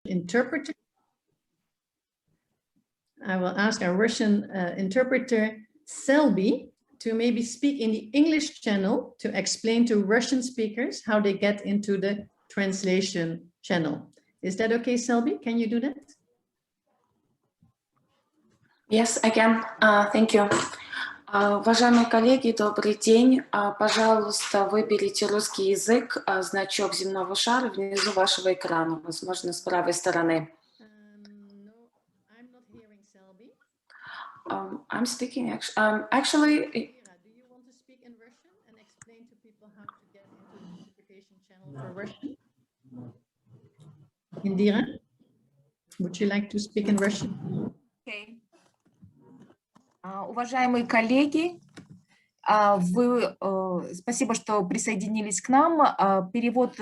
interpreter. I will ask our Russian interpreter, Selby, to maybe speak in the English channel to explain to Russian speakers how they get into the translation channel. Is that okay, Selby? Can you do that? Yes, I can. Thank you. Уважаемые коллеги, добрый день. Пожалуйста, выберите русский язык, значок земного шара внизу вашего экрана, возможно, с правой стороны. I'm speaking actually. Do you want to speak in Russian and explain to people how to get into the interpretation channel for Russian? Indira, would you like to speak in Russian? Okay. Уважаемые коллеги, спасибо, что присоединились к нам. Перевод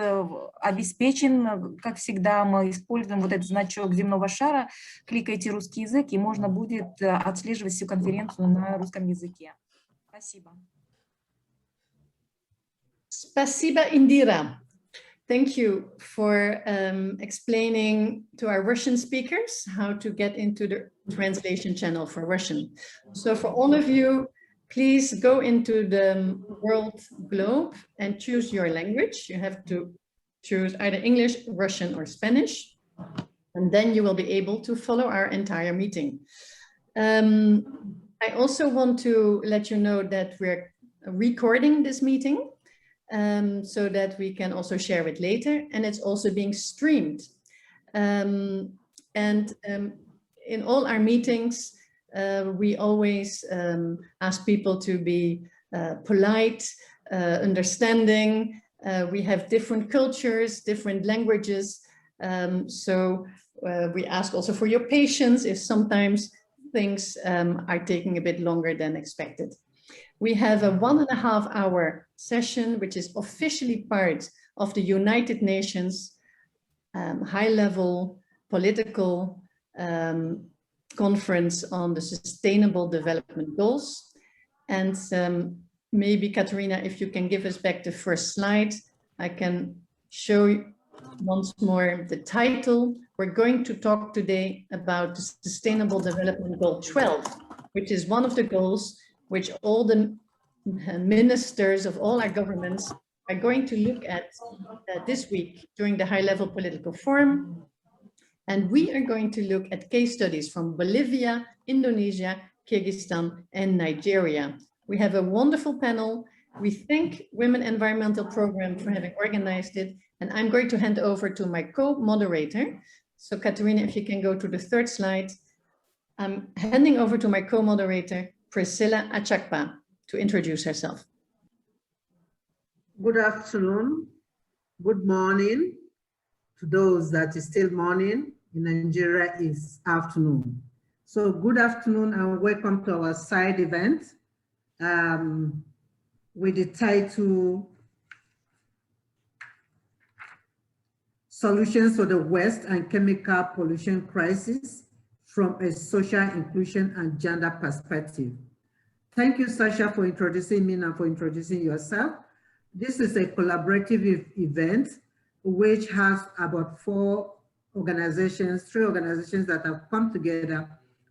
обеспечен, как всегда, мы используем вот этот значок земного шара. Кликайте русский язык, и можно будет отслеживать всю конференцию на русском языке. Спасибо. Спасибо, Indira. Thank you for explaining to our Russian speakers how to get into the translation channel for Russian. So for all of you, please go into the world globe and choose your language. You have to choose either English, Russian, or Spanish, and then you will be able to follow our entire meeting. I also want to let you know that we're recording this meeting so that we can also share it later, and it's also being streamed. In all our meetings, we always ask people to be polite, understanding. We have different cultures, different languages. So we ask also for your patience if sometimes things are taking a bit longer than expected. We have a 1.5 hour session, which is officially part of the United Nations high-level political conference on the Sustainable Development Goals. And maybe, Katerina, if you can give us back the first slide, I can show you once more the title. We're going to talk today about the Sustainable Development Goal 12, which is one of the goals which all the ministers of all our governments are going to look at this week during the high-level political forum. And we are going to look at case studies from Bolivia, Indonesia, Kyrgyzstan, and Nigeria. We have a wonderful panel. We thank Women Environmental Program for having organized it. And I'm going to hand over to my co-moderator. So Katerina, if you can go to the third slide. I'm handing over to my co-moderator, Priscilla Achakpa, to introduce herself. Good afternoon, good morning to those that is still morning. In Nigeria is afternoon. So good afternoon and welcome to our side event with the title Solutions for the Waste and Chemical Pollution Crisis from a Social Inclusion and Gender Perspective. Thank you, Sasha, for introducing me and for introducing yourself. This is a collaborative event which has about three organizations that have come together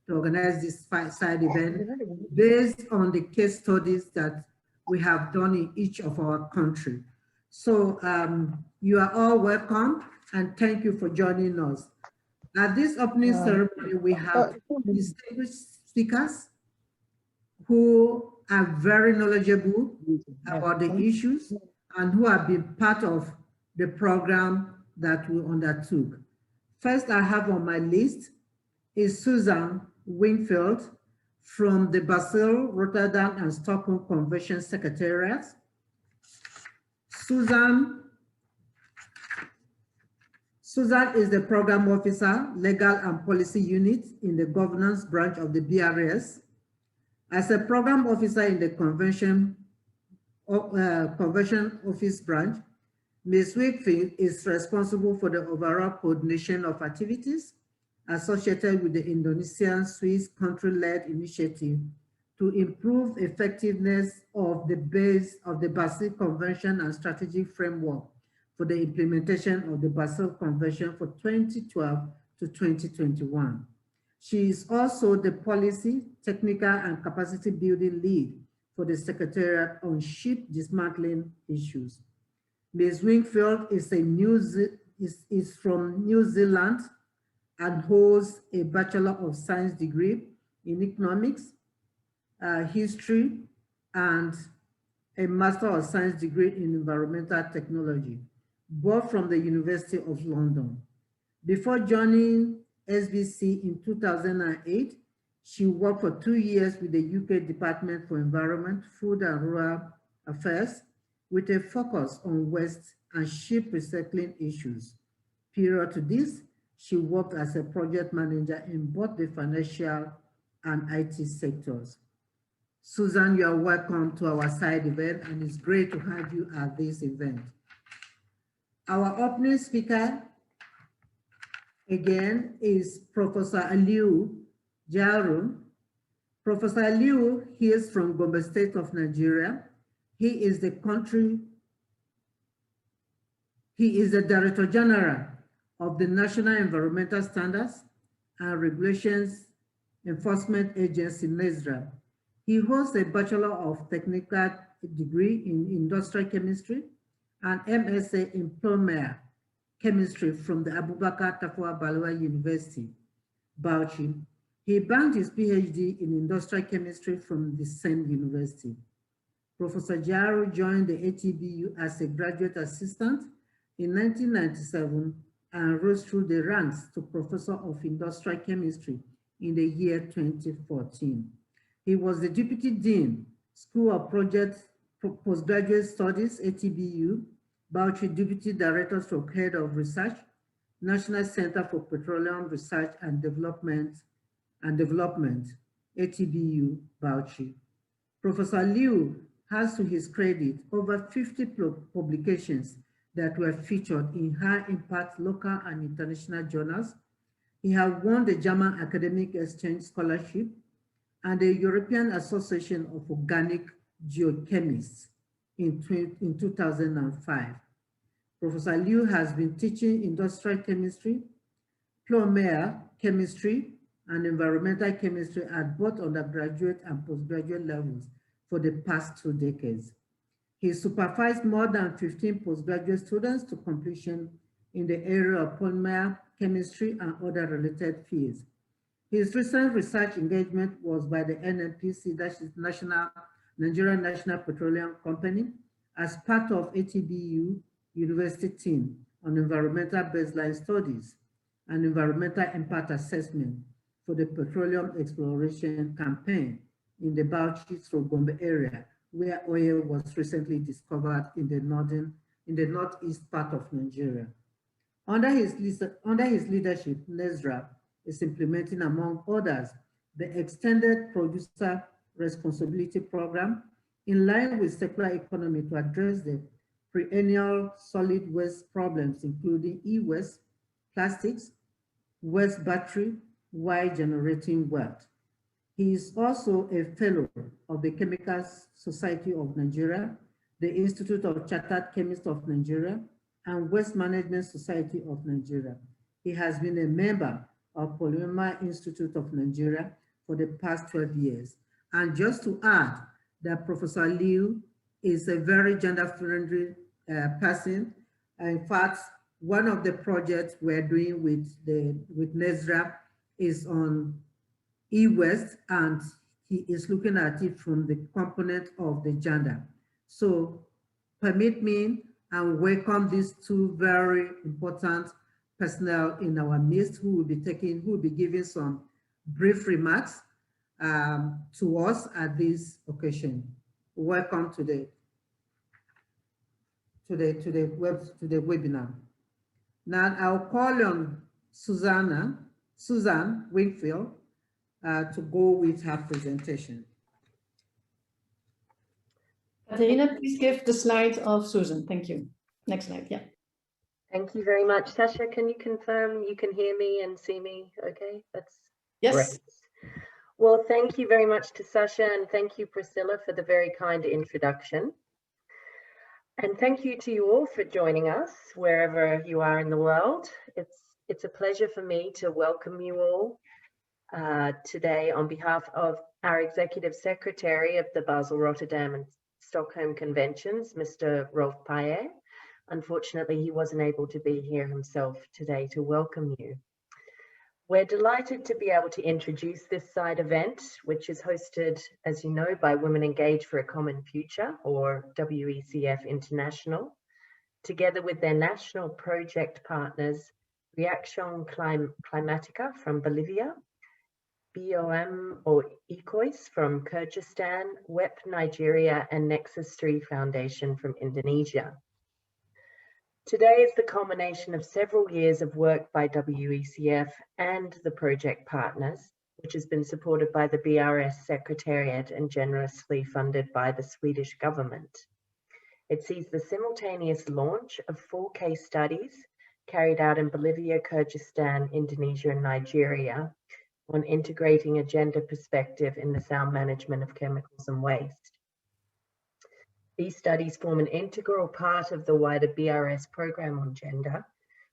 to organize this side event based on the case studies that we have done in each of our country. So you are all welcome and thank you for joining us. At this opening ceremony, we have distinguished speakers who are very knowledgeable about the issues and who have been part of the program that we undertook. First, I have on my list is Susan Wingfield from the Basel, Rotterdam, and Stockholm Convention Secretariat. Susan is the Program Officer, Legal and Policy Unit in the Governance Branch of the BRS. As a Program Officer in the Convention Office Branch, Ms. Wakefield is responsible for the overall coordination of activities associated with the Indonesian-Swiss country-led initiative to improve effectiveness of the base of the Basel Convention and strategic framework for the implementation of the Basel Convention for 2012 to 2021. She is also the policy, technical, and capacity building lead for the Secretariat on ship dismantling issues. Ms. Wingfield is from New Zealand and holds a Bachelor of Science degree in economics, history, and a Master of Science degree in environmental technology, both from the University of London. Before joining SBC in 2008, she worked for 2 years with the UK Department for Environment, Food and Rural Affairs with a focus on waste and ship recycling issues. Prior to this, she worked as a project manager in both the financial and IT sectors. Susan, you are welcome to our side event, and it's great to have you at this event. Our opening speaker, again, is Professor Aliu Jaru. Professor Aliu, he is from Gombe State of Nigeria. He is the Director General of the National Environmental Standards and Regulations Enforcement Agency, NESRA. He holds a Bachelor of Technical degree in Industrial Chemistry and MSA in Polymer Chemistry from the Abubakar Tafawa Balewa University, Bauchi. He banked his PhD in Industrial Chemistry from the same university. Professor Jaru joined the ATBU as a graduate assistant in 1997 and rose through the ranks to Professor of Industrial Chemistry in the year 2014. He was the Deputy Dean, School of Postgraduate Studies, ATBU, Bauchi Deputy Director / Head of Research, National Center for Petroleum Research and Development, ATBU, Bauchi. Professor Liu has to his credit over 50 publications that were featured in high-impact local and international journals. He has won the German Academic Exchange Scholarship and the European Association of Organic Geochemists in 2005. Professor Liu has been teaching industrial chemistry, polymer chemistry, and environmental chemistry at both undergraduate and postgraduate levels for the past 2 decades. He supervised more than 15 postgraduate students to completion in the area of polymer chemistry and other related fields. His recent research engagement was by the NNPC, that is Nigerian National Petroleum Company, as part of ATBU University team on environmental baseline studies and environmental impact assessment for the petroleum exploration campaign in the Bauchi-Gombe area, where oil was recently discovered in the northeast part of Nigeria. Under his leadership, NESRA is implementing, among others, the Extended Producer Responsibility Program in line with circular economy to address the perennial solid waste problems, including e-waste, plastics, waste battery, while generating wealth. He is also a fellow of the Chemical Society of Nigeria, the Institute of Chartered Chemists of Nigeria, and Waste Management Society of Nigeria. He has been a member of Polymer Institute of Nigeria for the past 12 years. And just to add that Professor Liu is a very gender-friendly person. In fact, one of the projects we're doing with NESRA is on e-waste, and he is looking at it from the component of the gender. So permit me and welcome these two very important personnel in our midst who will be giving some brief remarks to us at this occasion. Welcome to the webinar. Now I'll call on Susan Wingfield to go with her presentation. Katerina, please give the slide of Susan. Thank you. Next slide, yeah. Thank you very much. Sasha, can you confirm you can hear me and see me okay? That's yes. Great. Well, thank you very much to Sasha, and thank you, Priscilla, for the very kind introduction. And thank you to you all for joining us wherever you are in the world. It's a pleasure for me to welcome you all today on behalf of our Executive Secretary of the Basel, Rotterdam and Stockholm Conventions, Mr. Rolf Paye. Unfortunately, he wasn't able to be here himself today to welcome you. We're delighted to be able to introduce this side event, which is hosted, as you know, by Women Engage for a Common Future, or WECF International, together with their national project partners, Reaction Climatica from Bolivia, BOM or ECOIS from Kyrgyzstan, WEP Nigeria, and Nexus 3 Foundation from Indonesia. Today is the culmination of several years of work by WECF and the project partners, which has been supported by the BRS Secretariat and generously funded by the Swedish government. It sees the simultaneous launch of 4 case studies carried out in Bolivia, Kyrgyzstan, Indonesia, and Nigeria on integrating a gender perspective in the sound management of chemicals and waste. These studies form an integral part of the wider BRS program on gender,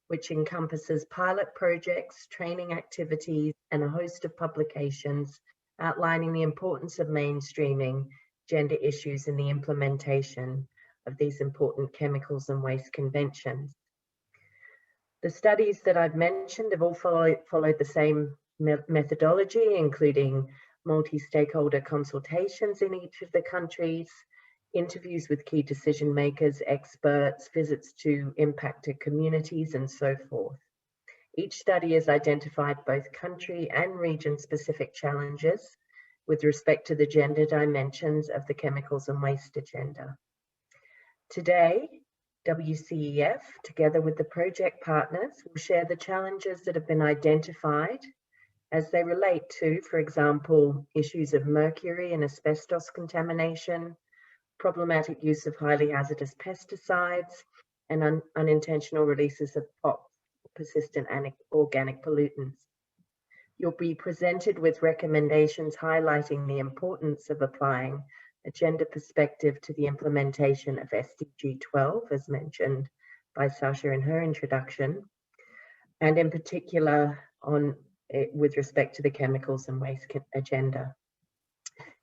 which encompasses pilot projects, training activities, and a host of publications outlining the importance of mainstreaming gender issues in the implementation of these important chemicals and waste conventions. The studies that I've mentioned have all followed the same methodology, including multi-stakeholder consultations in each of the countries, interviews with key decision makers, experts, visits to impacted communities, and so forth. Each study has identified both country and region-specific challenges with respect to the gender dimensions of the chemicals and waste agenda. Today, WCEF, together with the project partners, will share the challenges that have been identified as they relate to, for example, issues of mercury and asbestos contamination, problematic use of highly hazardous pesticides, and unintentional releases of POP, persistent organic pollutants. You'll be presented with recommendations highlighting the importance of applying a gender perspective to the implementation of SDG 12, as mentioned by Sasha in her introduction, and in particular with respect to the chemicals and waste agenda.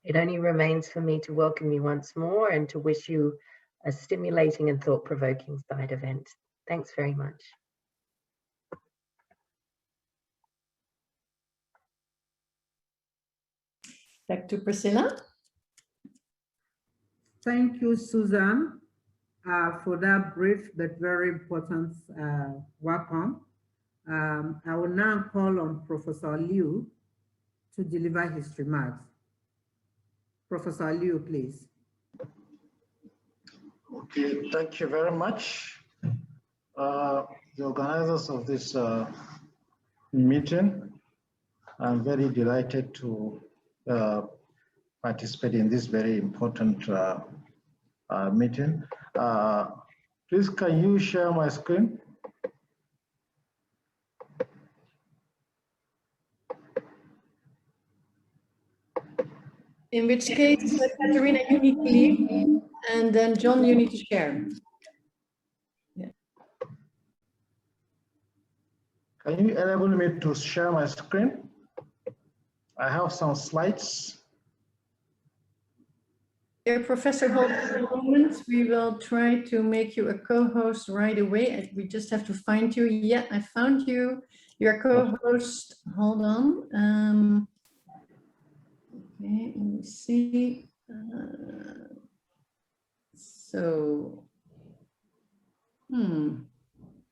It only remains for me to welcome you once more and to wish you a stimulating and thought-provoking side event. Thanks very much. Back to Priscilla. Thank you, Susan, for that brief but very important welcome. I will now call on Professor Liu to deliver his remarks. Professor Liu, please. Okay, thank you very much. The organizers of this meeting, I'm very delighted to participate in this very important meeting. Please, can you share my screen? In which case, Katerina, you need to leave, and then John, you need to share. Yeah. Can you enable me to share my screen? I have some slides. Dear Professor, hold on a moment. We will try to make you a co-host right away. We just have to find you. Yeah, I found you. You're a co-host. Hold on. Okay, let me see.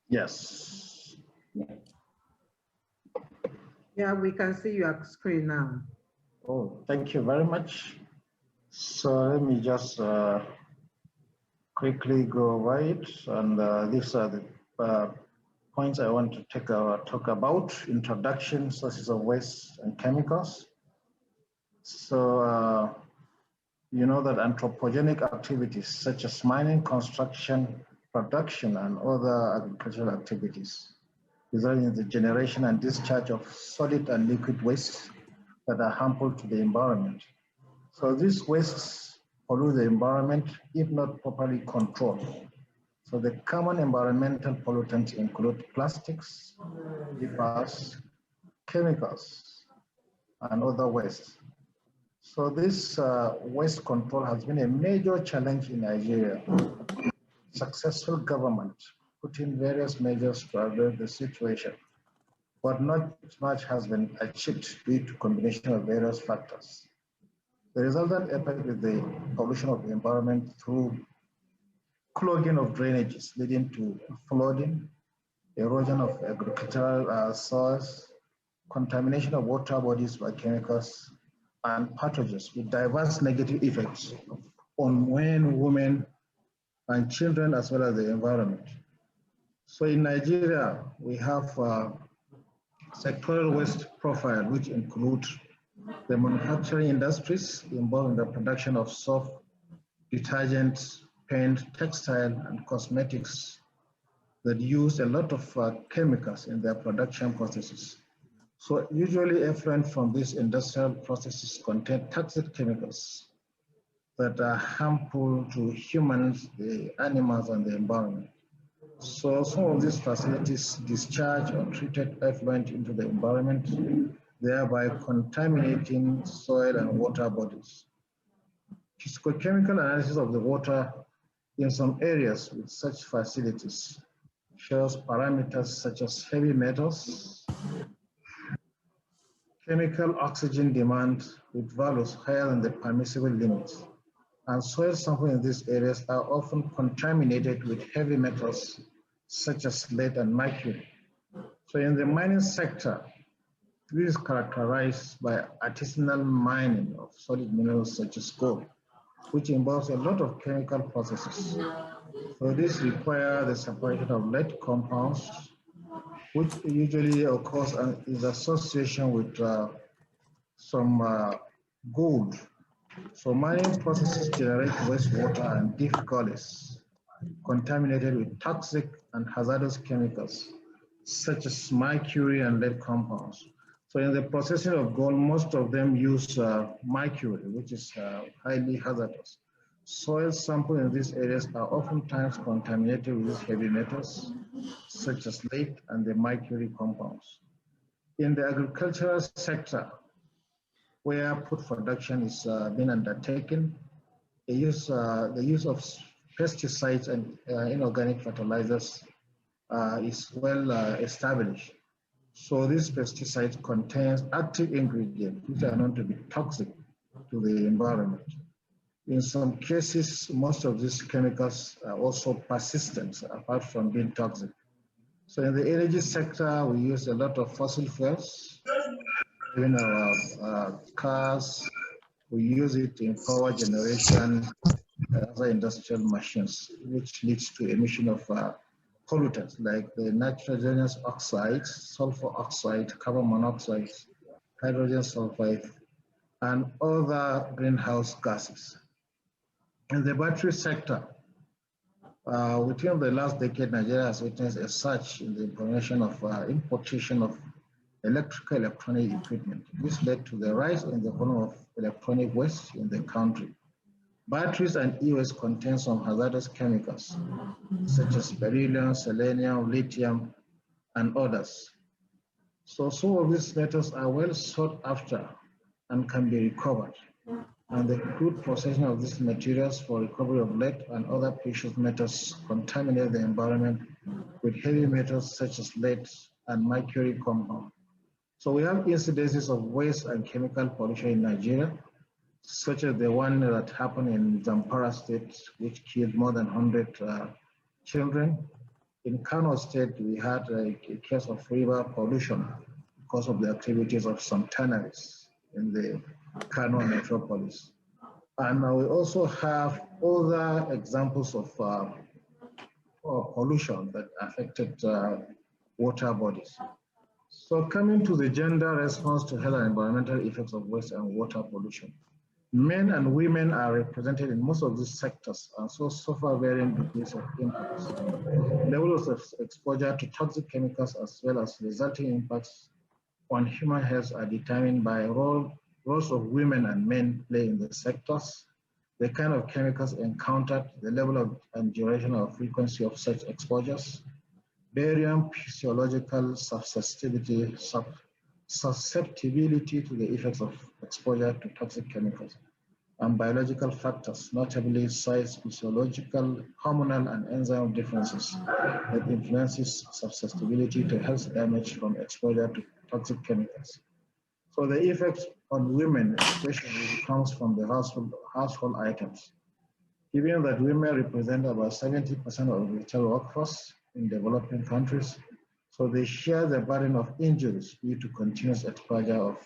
Yes. Yeah, we can see your screen now. Oh, thank you very much. So let me just quickly go over it. And these are the points I want to talk about: introduction, sources of waste and chemicals. So you know that anthropogenic activities such as mining, construction, production, and other agricultural activities resulting in the generation and discharge of solid and liquid wastes that are harmful to the environment. So these wastes pollute the environment if not properly controlled. So the common environmental pollutants include plastics, PFAS, chemicals, and other wastes. So this waste control has been a major challenge in Nigeria. Successful government put in various measures to address the situation, but not much has been achieved due to combination of various factors. The resultant effect is the pollution of the environment through clogging of drainages, leading to flooding, erosion of agricultural soils, contamination of water bodies by chemicals, and pathogens with diverse negative effects on men, women, and children, as well as the environment. So in Nigeria, we have sectoral waste profile, which include the manufacturing industries involved in the production of soap, detergents, paint, textile, and cosmetics that use a lot of chemicals in their production processes. So usually effluent from these industrial processes contain toxic chemicals that are harmful to humans, the animals, and the environment. So some of these facilities discharge untreated effluent into the environment, thereby contaminating soil and water bodies. Physicochemical analysis of the water in some areas with such facilities shows parameters such as heavy metals, chemical oxygen demand with values higher than the permissible limits. And soil samples in these areas are often contaminated with heavy metals such as lead and mercury. So in the mining sector, this is characterized by artisanal mining of solid minerals such as gold, which involves a lot of chemical processes. So this requires the separation of lead compounds, which usually occurs and is association with some gold. So mining processes generate wastewater and deep gullies contaminated with toxic and hazardous chemicals, such as mercury and lead compounds. So in the processing of gold, most of them use mercury, which is highly hazardous. Soil samples in these areas are oftentimes contaminated with these heavy metals, such as lead and the mercury compounds. In the agricultural sector, where food production is being undertaken, the use of pesticides and inorganic fertilizers is well established. So these pesticides contain active ingredients which are known to be toxic to the environment. In some cases, most of these chemicals are also persistent apart from being toxic. So in the energy sector, we use a lot of fossil fuels in our cars. We use it in power generation, other industrial machines, which leads to emission of pollutants like the nitrogenous oxides, sulfur oxide, carbon monoxide, hydrogen sulfide, and other greenhouse gases. In the battery sector, within the last decade, Nigeria has witnessed a surge in the importation of importation of electronic equipment. This led to the rise in the volume of electronic waste in the country. Batteries and e-waste contain some hazardous chemicals, such as beryllium, selenium, lithium, and others. So some of these metals are well sought after and can be recovered. And the crude processing of these materials for recovery of lead and other precious metals contaminate the environment with heavy metals such as lead and mercury compound. So we have incidences of waste and chemical pollution in Nigeria, such as the one that happened in Zamfara State, which killed more than 100 children. In Kano State, we had a case of river pollution because of the activities of some tanneries in the Kano metropolis. And we also have other examples of pollution that affected water bodies. So coming to the gender response to health and environmental effects of waste and water pollution. Men and women are represented in most of these sectors and so suffer varying degrees of impacts. Levels of exposure to toxic chemicals as well as resulting impacts on human health are determined by roles of women and men play in the sectors, the kind of chemicals encountered, the level of and duration or frequency of such exposures, barium physiological susceptibility to the effects of exposure to toxic chemicals, and biological factors, notably size, physiological, hormonal, and enzyme differences that influences susceptibility to health damage from exposure to toxic chemicals. So the effect on women especially comes from the household items. Given that women represent about 70% of the total workforce in developing countries, so they share the burden of injuries due to continuous exposure of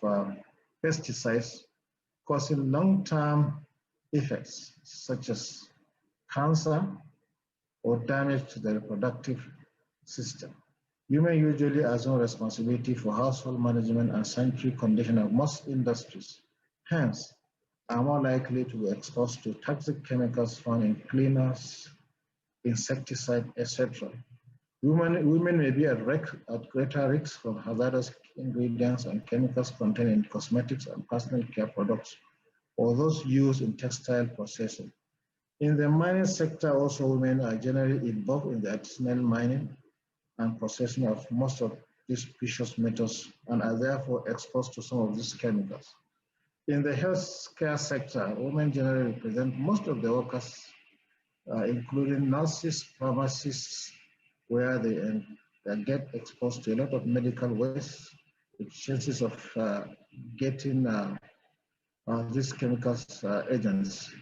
pesticides, causing long-term effects such as cancer or damage to the reproductive system. Women usually assume responsibility for household management and sanitary condition of most industries, hence are more likely to be exposed to toxic chemicals found in cleaners, insecticide, etc. Women may be at greater risk from hazardous ingredients and chemicals contained in cosmetics and personal care products, or those used in textile processing. In the mining sector, also women are generally involved in the artisanal mining and processing of most of these precious metals and are therefore exposed to some of these chemicals. In the healthcare sector, women generally represent most of the workers, including nurses, pharmacists, where they get exposed to a lot of medical waste, with chances of getting these chemicals agents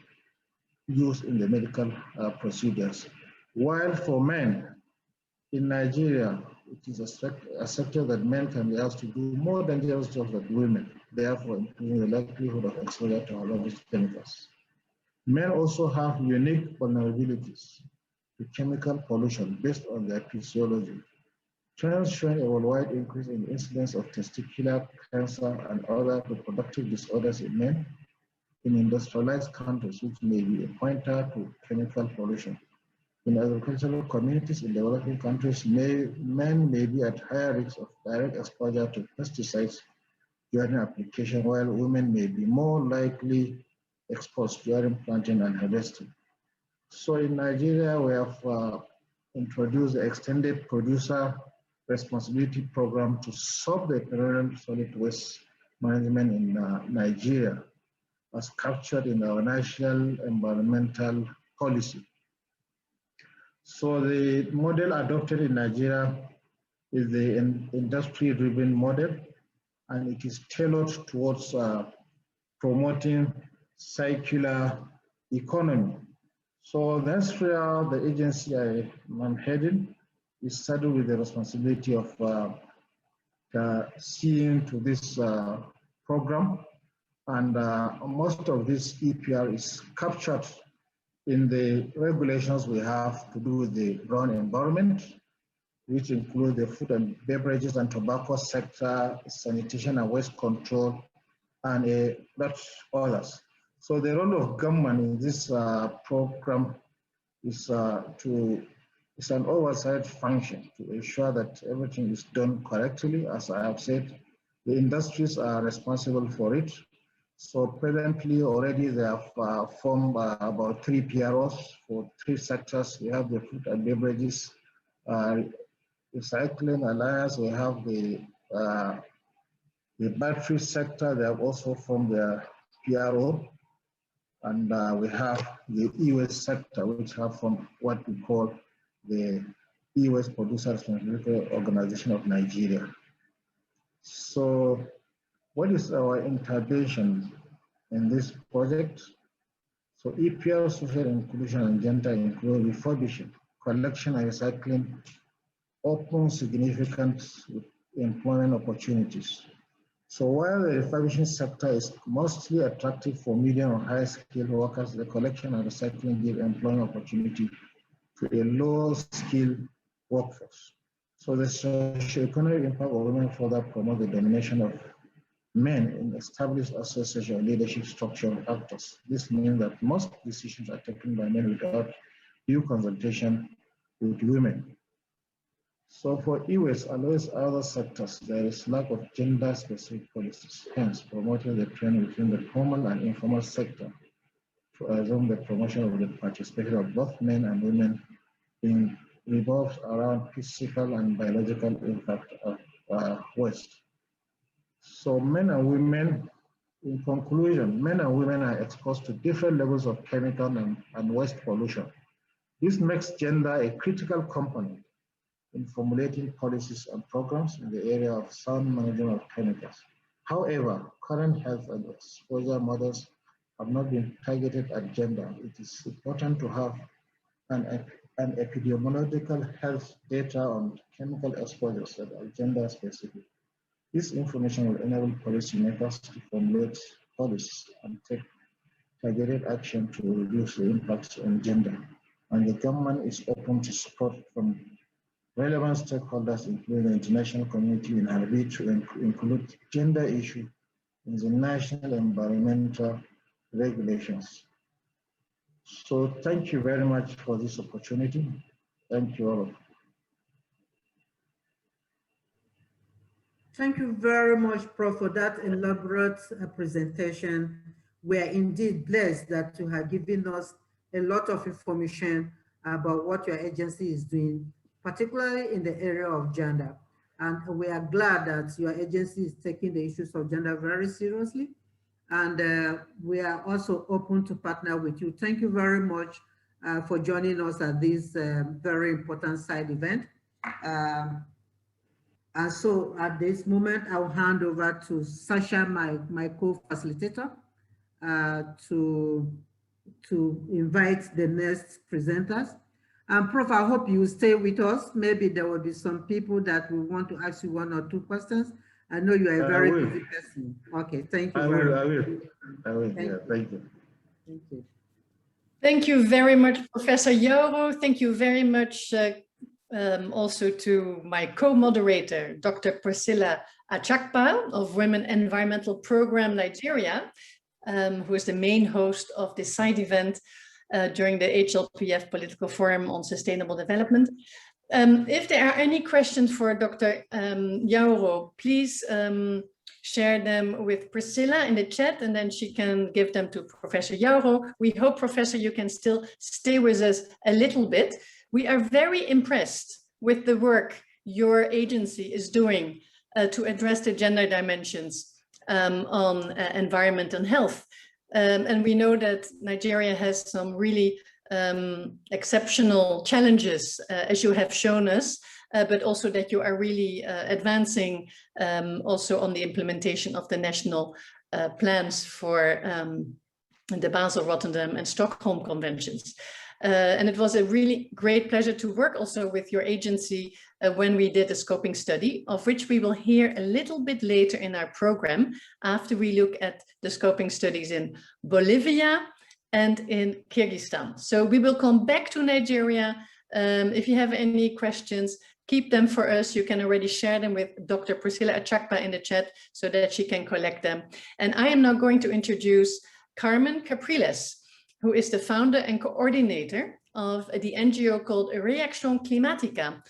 used in the medical procedures. While for men, in Nigeria, it is a sector that men can be asked to do more dangerous jobs than women, therefore increasing the likelihood of exposure to hazardous chemicals. Men also have unique vulnerabilities to chemical pollution based on their physiology. Trends showing a worldwide increase in the incidence of testicular cancer and other reproductive disorders in men in industrialized countries, which may be a pointer to chemical pollution. In agricultural communities in developing countries, men may be at higher risk of direct exposure to pesticides during application, while women may be more likely exposed during planting and harvesting. So in Nigeria, we have introduced the extended producer responsibility program to solve the permanent solid waste management in Nigeria, as captured in our national environmental policy. So the model adopted in Nigeria is the industry-driven model, and it is tailored towards promoting circular economy. So that's where the agency I'm heading is saddled with the responsibility of seeing to this program, and most of this EPR is captured in the regulations we have to do with the brown environment, which include the food and beverages and tobacco sector, sanitation and waste control, and a lot others. So the role of government in this program is it's an oversight function to ensure that everything is done correctly. As I have said, the industries are responsible for it. So presently already they have formed about 3 PROs for 3 sectors. We have the food and beverages, recycling alliance, we have the battery sector. They have also formed their PRO, and we have the e-waste sector, which have from what we call the e-waste producer responsibility organization of Nigeria. So what is our intervention in this project? So EPR social inclusion and gender include refurbishing, collection and recycling, open significant employment opportunities. So while the refurbishing sector is mostly attractive for medium or high skilled workers, the collection and recycling give employment opportunity to a low skilled workforce. So the socio-economic impact of women further promote the domination of men in established association leadership structure actors. This means that most decisions are taken by men without due consultation with women. So for e-waste and those other sectors, there is lack of gender-specific policies, hence promoting the trend within the formal and informal sector the promotion of the participation of both men and women revolves around physical and biological impact of waste. So men and women, in conclusion, men and women are exposed to different levels of chemical and waste pollution. This makes gender a critical component in formulating policies and programs in the area of sound management of chemicals. However, current health and exposure models have not been targeted at gender. It is important to have an epidemiological health data on chemical exposures that are gender specific. This information will enable policymakers to formulate policies and take targeted action to reduce the impacts on gender. And the government is open to support from relevant stakeholders, including the international community, in our bid to include gender issue in the national environmental regulations. So thank you very much for this opportunity. Thank you all. Thank you very much, Prof, for that elaborate presentation. We are indeed blessed that you have given us a lot of information about what your agency is doing, particularly in the area of gender. And we are glad that your agency is taking the issues of gender very seriously. And we are also open to partner with you. Thank you very much for joining us at this very important side event. And so at this moment, I'll hand over to Sasha, my co-facilitator, to invite the next presenters. And Prof, I hope you stay with us. Maybe there will be some people that will want to ask you 1 or 2 questions. I know you are a very busy person. Okay, thank you. I will. Thank you. Thank you. Thank you very much, Professor Yoro. Thank you very much also to my co-moderator, Dr. Priscilla Achakpa of Women Environmental Program Nigeria, who is the main host of this side event during the HLPF Political Forum on Sustainable Development. If there are any questions for Dr. Yoro, please share them with Priscilla in the chat, and then she can give them to Professor Yoro. We hope, Professor, you can still stay with us a little bit. We are very impressed with the work your agency is doing to address the gender dimensions on environment and health. And we know that Nigeria has some really exceptional challenges, as you have shown us, but also that you are really advancing also on the implementation of the national plans for the Basel, Rotterdam and Stockholm conventions. And it was a really great pleasure to work also with your agency when we did a scoping study, of which we will hear a little bit later in our program after we look at the scoping studies in Bolivia and in Kyrgyzstan. So we will come back to Nigeria. If you have any questions, keep them for us. You can already share them with Dr. Priscilla Achakpa in the chat so that she can collect them. And I am now going to introduce Carmen Capriles, who is the founder and coordinator of the NGO called Reaction Climatica,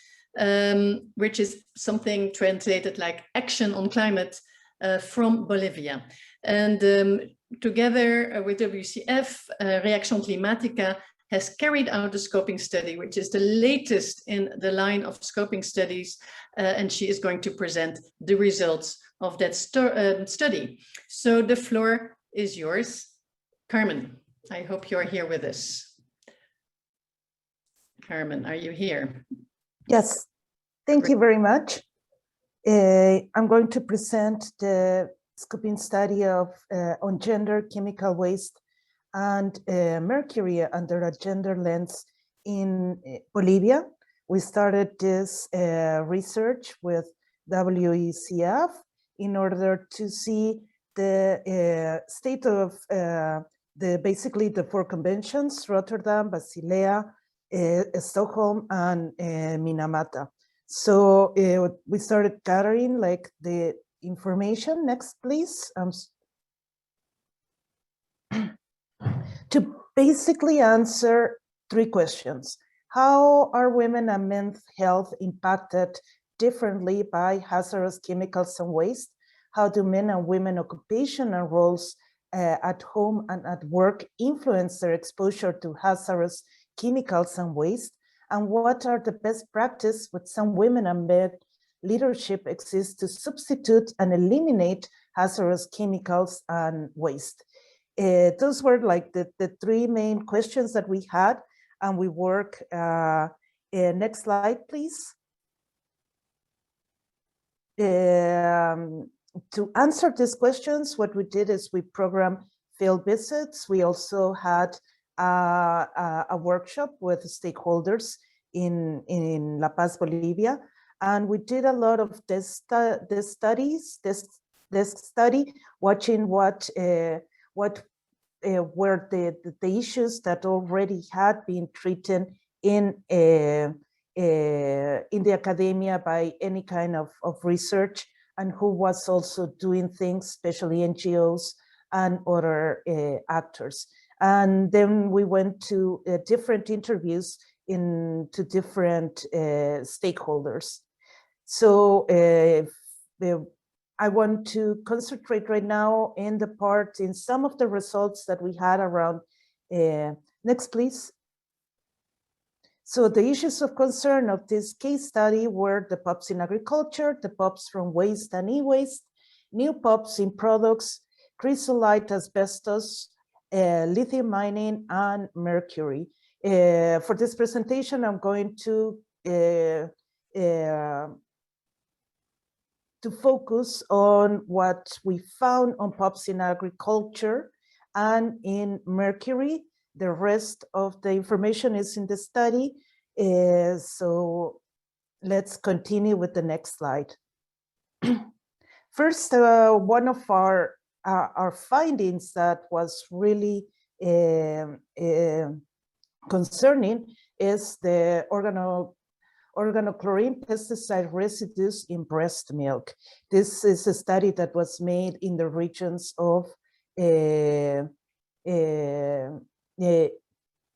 which is something translated like Action on Climate from Bolivia. And together with WCF, Reaction Climatica has carried out a scoping study, which is the latest in the line of scoping studies, and she is going to present the results of that study. So the floor is yours, Carmen. I hope you're here with us. Carmen, are you here? Yes, thank you very much. I'm going to present the scoping study of on gender, chemical waste, and mercury under a gender lens in Bolivia. We started this research with WECF in order to see the state of basically the 4 conventions: Rotterdam, Basilea, Stockholm, and Minamata. So we started gathering like the information. Next, please. To basically answer 3 questions. How are women and men's health impacted differently by hazardous chemicals and waste? How do men and women occupational roles at home and at work influence their exposure to hazardous chemicals and waste? And what are the best practices with some women and men leadership exists to substitute and eliminate hazardous chemicals and waste? Those were like the three main questions that we had, and we work. Next slide, please. To answer these questions, what we did is we programmed field visits. We also had a workshop with stakeholders in La Paz, Bolivia, and we did a lot of this study, watching what were the issues that already had been treated in the academia by any kind of research, and who was also doing things, especially NGOs and other actors. And then we went to different interviews to different stakeholders. So I want to concentrate right now in some of the results that we had around. Next, please. So the issues of concern of this case study were the POPs in agriculture, the POPs from waste and e-waste, new POPs in products, chrysolite, asbestos, lithium mining, and mercury. For this presentation, I'm going to focus on what we found on POPs in agriculture and in mercury. The rest of the information is in the study. So let's continue with the next slide. First, one of our findings that was really concerning is the organochlorine pesticide residues in breast milk. This is a study that was made in the regions of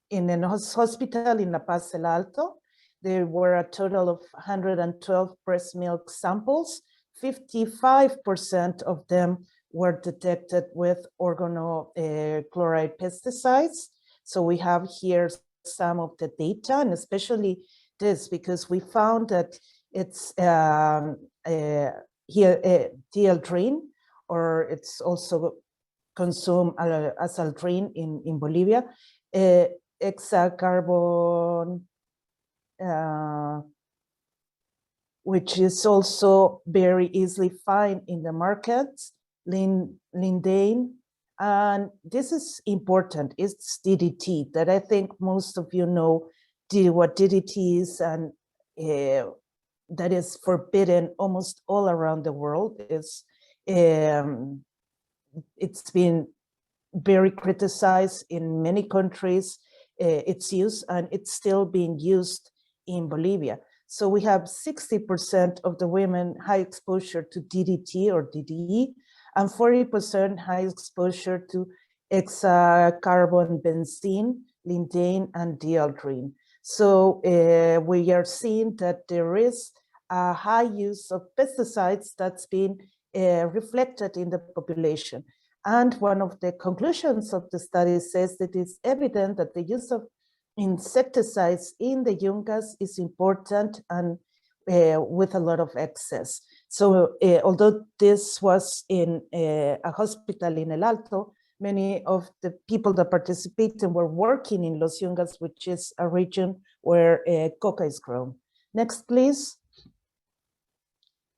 in a hospital in La Paz El Alto. There were a total of 112 breast milk samples. 55% of them were detected with organochloride pesticides. So we have here some of the data, and especially this because we found that it's here dieldrin, or it's also consumed as aldrin in Bolivia, hexacarbon, which is also very easily found in the markets, lindane, and this is important, it's DDT, that I think most of you know what DDT is, and that is forbidden almost all around the world. It's been very criticized in many countries, its use, and it's still being used in Bolivia. So we have 60% of the women high exposure to DDT or DDE, and 40% high exposure to hexacarbon benzene, lindane, and dieldrin. So we are seeing that there is a high use of pesticides that's been reflected in the population. And one of the conclusions of the study says that it's evident that the use of insecticides in the Yungas is important and with a lot of excess. So although this was in a hospital in El Alto, many of the people that participated were working in Los Yungas, which is a region where coca is grown. Next, please.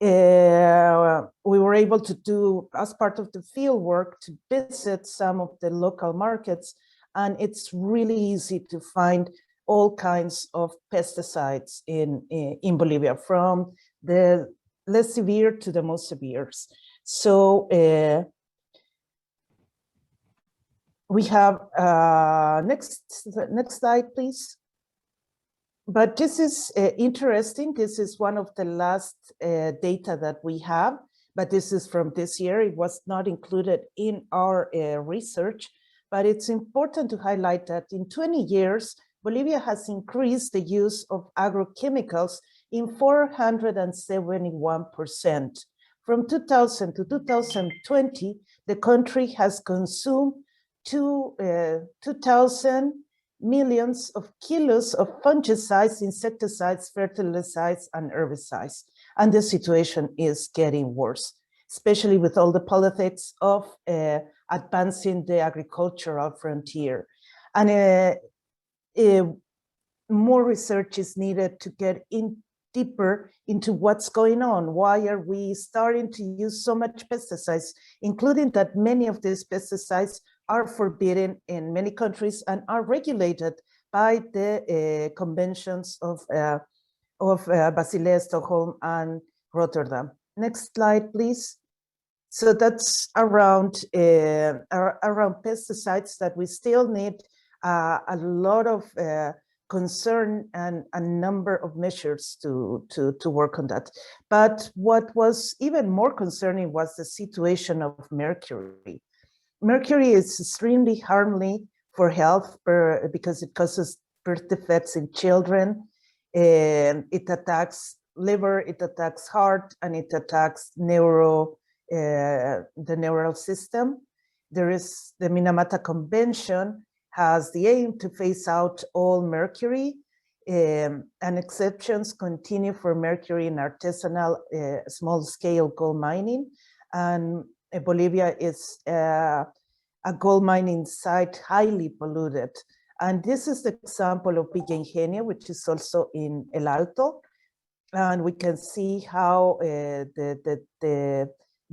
We were able to do, as part of the field work, to visit some of the local markets, and it's really easy to find all kinds of pesticides in Bolivia, from the less severe to the most severe. So we have, next slide, please. But this is interesting. This is one of the last data that we have, but this is from this year. It was not included in our research, but it's important to highlight that in 20 years, Bolivia has increased the use of agrochemicals in 471%, From 2000 to 2020, the country has consumed 2,000 millions of kilos of fungicides, insecticides, fertilizers, and herbicides. And the situation is getting worse, especially with all the politics of advancing the agricultural frontier. And more research is needed to get in deeper into what's going on. Why are we starting to use so much pesticides, including that many of these pesticides are forbidden in many countries and are regulated by the conventions of Basilea, Stockholm, and Rotterdam. Next slide, please. So that's around pesticides that we still need a lot of concern and a number of measures to work on that. But what was even more concerning was the situation of mercury. Mercury is extremely harmful for health because it causes birth defects in children. It attacks liver, it attacks heart, and it attacks the neural system. There is the Minamata Convention has the aim to phase out all mercury, and exceptions continue for mercury in artisanal small-scale gold mining. And Bolivia is a gold mining site highly polluted. And this is the example of Villa Ingenio, which is also in El Alto. And we can see how the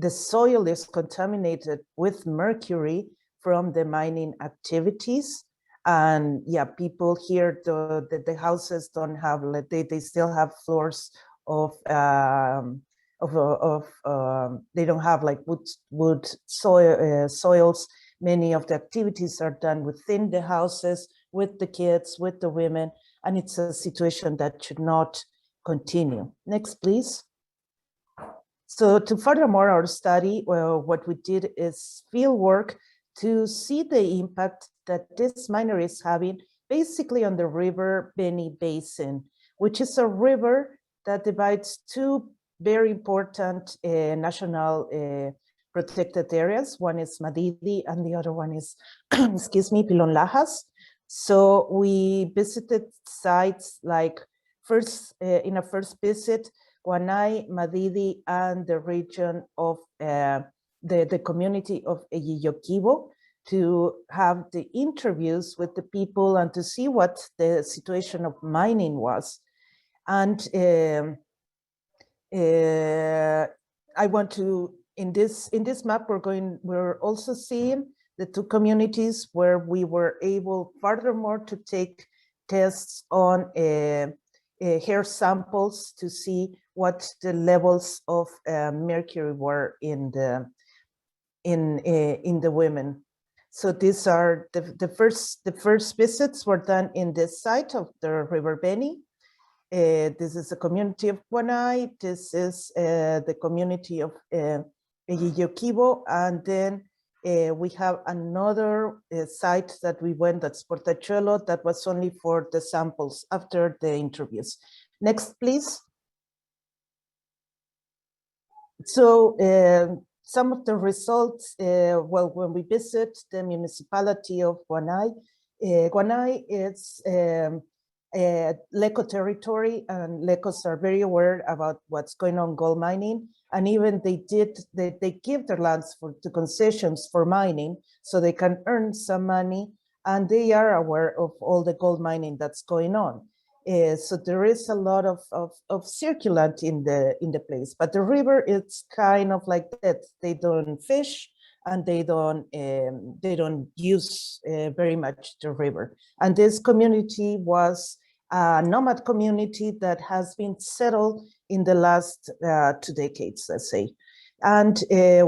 soil is contaminated with mercury from the mining activities. And yeah, people here, the houses don't have, they still have floors they don't have like wood soils. Many of the activities are done within the houses, with the kids, with the women, and it's a situation that should not continue. Next, please. So to furthermore our study, well, what we did is field work to see the impact that this miner is having basically on the river Beni Basin, which is a river that divides two very important national protected areas. One is Madidi and the other one is, excuse me, Pilon Lajas. So we visited sites like in a first visit, Guanay, Madidi, and the region of the community of Eyiyoquibo to have the interviews with the people and to see what the situation of mining was. And I want to, in this map, we're also seeing the two communities where we were able furthermore to take tests on hair samples to see what the levels of mercury were in the women. So these are the first visits were done in this site of the River Beni. This is the community of Guanay. This is the community of Eyiyoquibo, and then we have another site that we went, that's Portachuelo, that was only for the samples after the interviews. Next, please. So some of the results, well, when we visit the municipality of Guanay, Guanay is Leco territory, and Lecos are very aware about what's going on gold mining, and even they give their lands to concessions for mining so they can earn some money, and they are aware of all the gold mining that's going on. So there is a lot of circulant in the place, but the river is kind of like that. They don't fish and they don't use very much the river. And this community was a nomad community that has been settled in the last 2 decades, let's say. And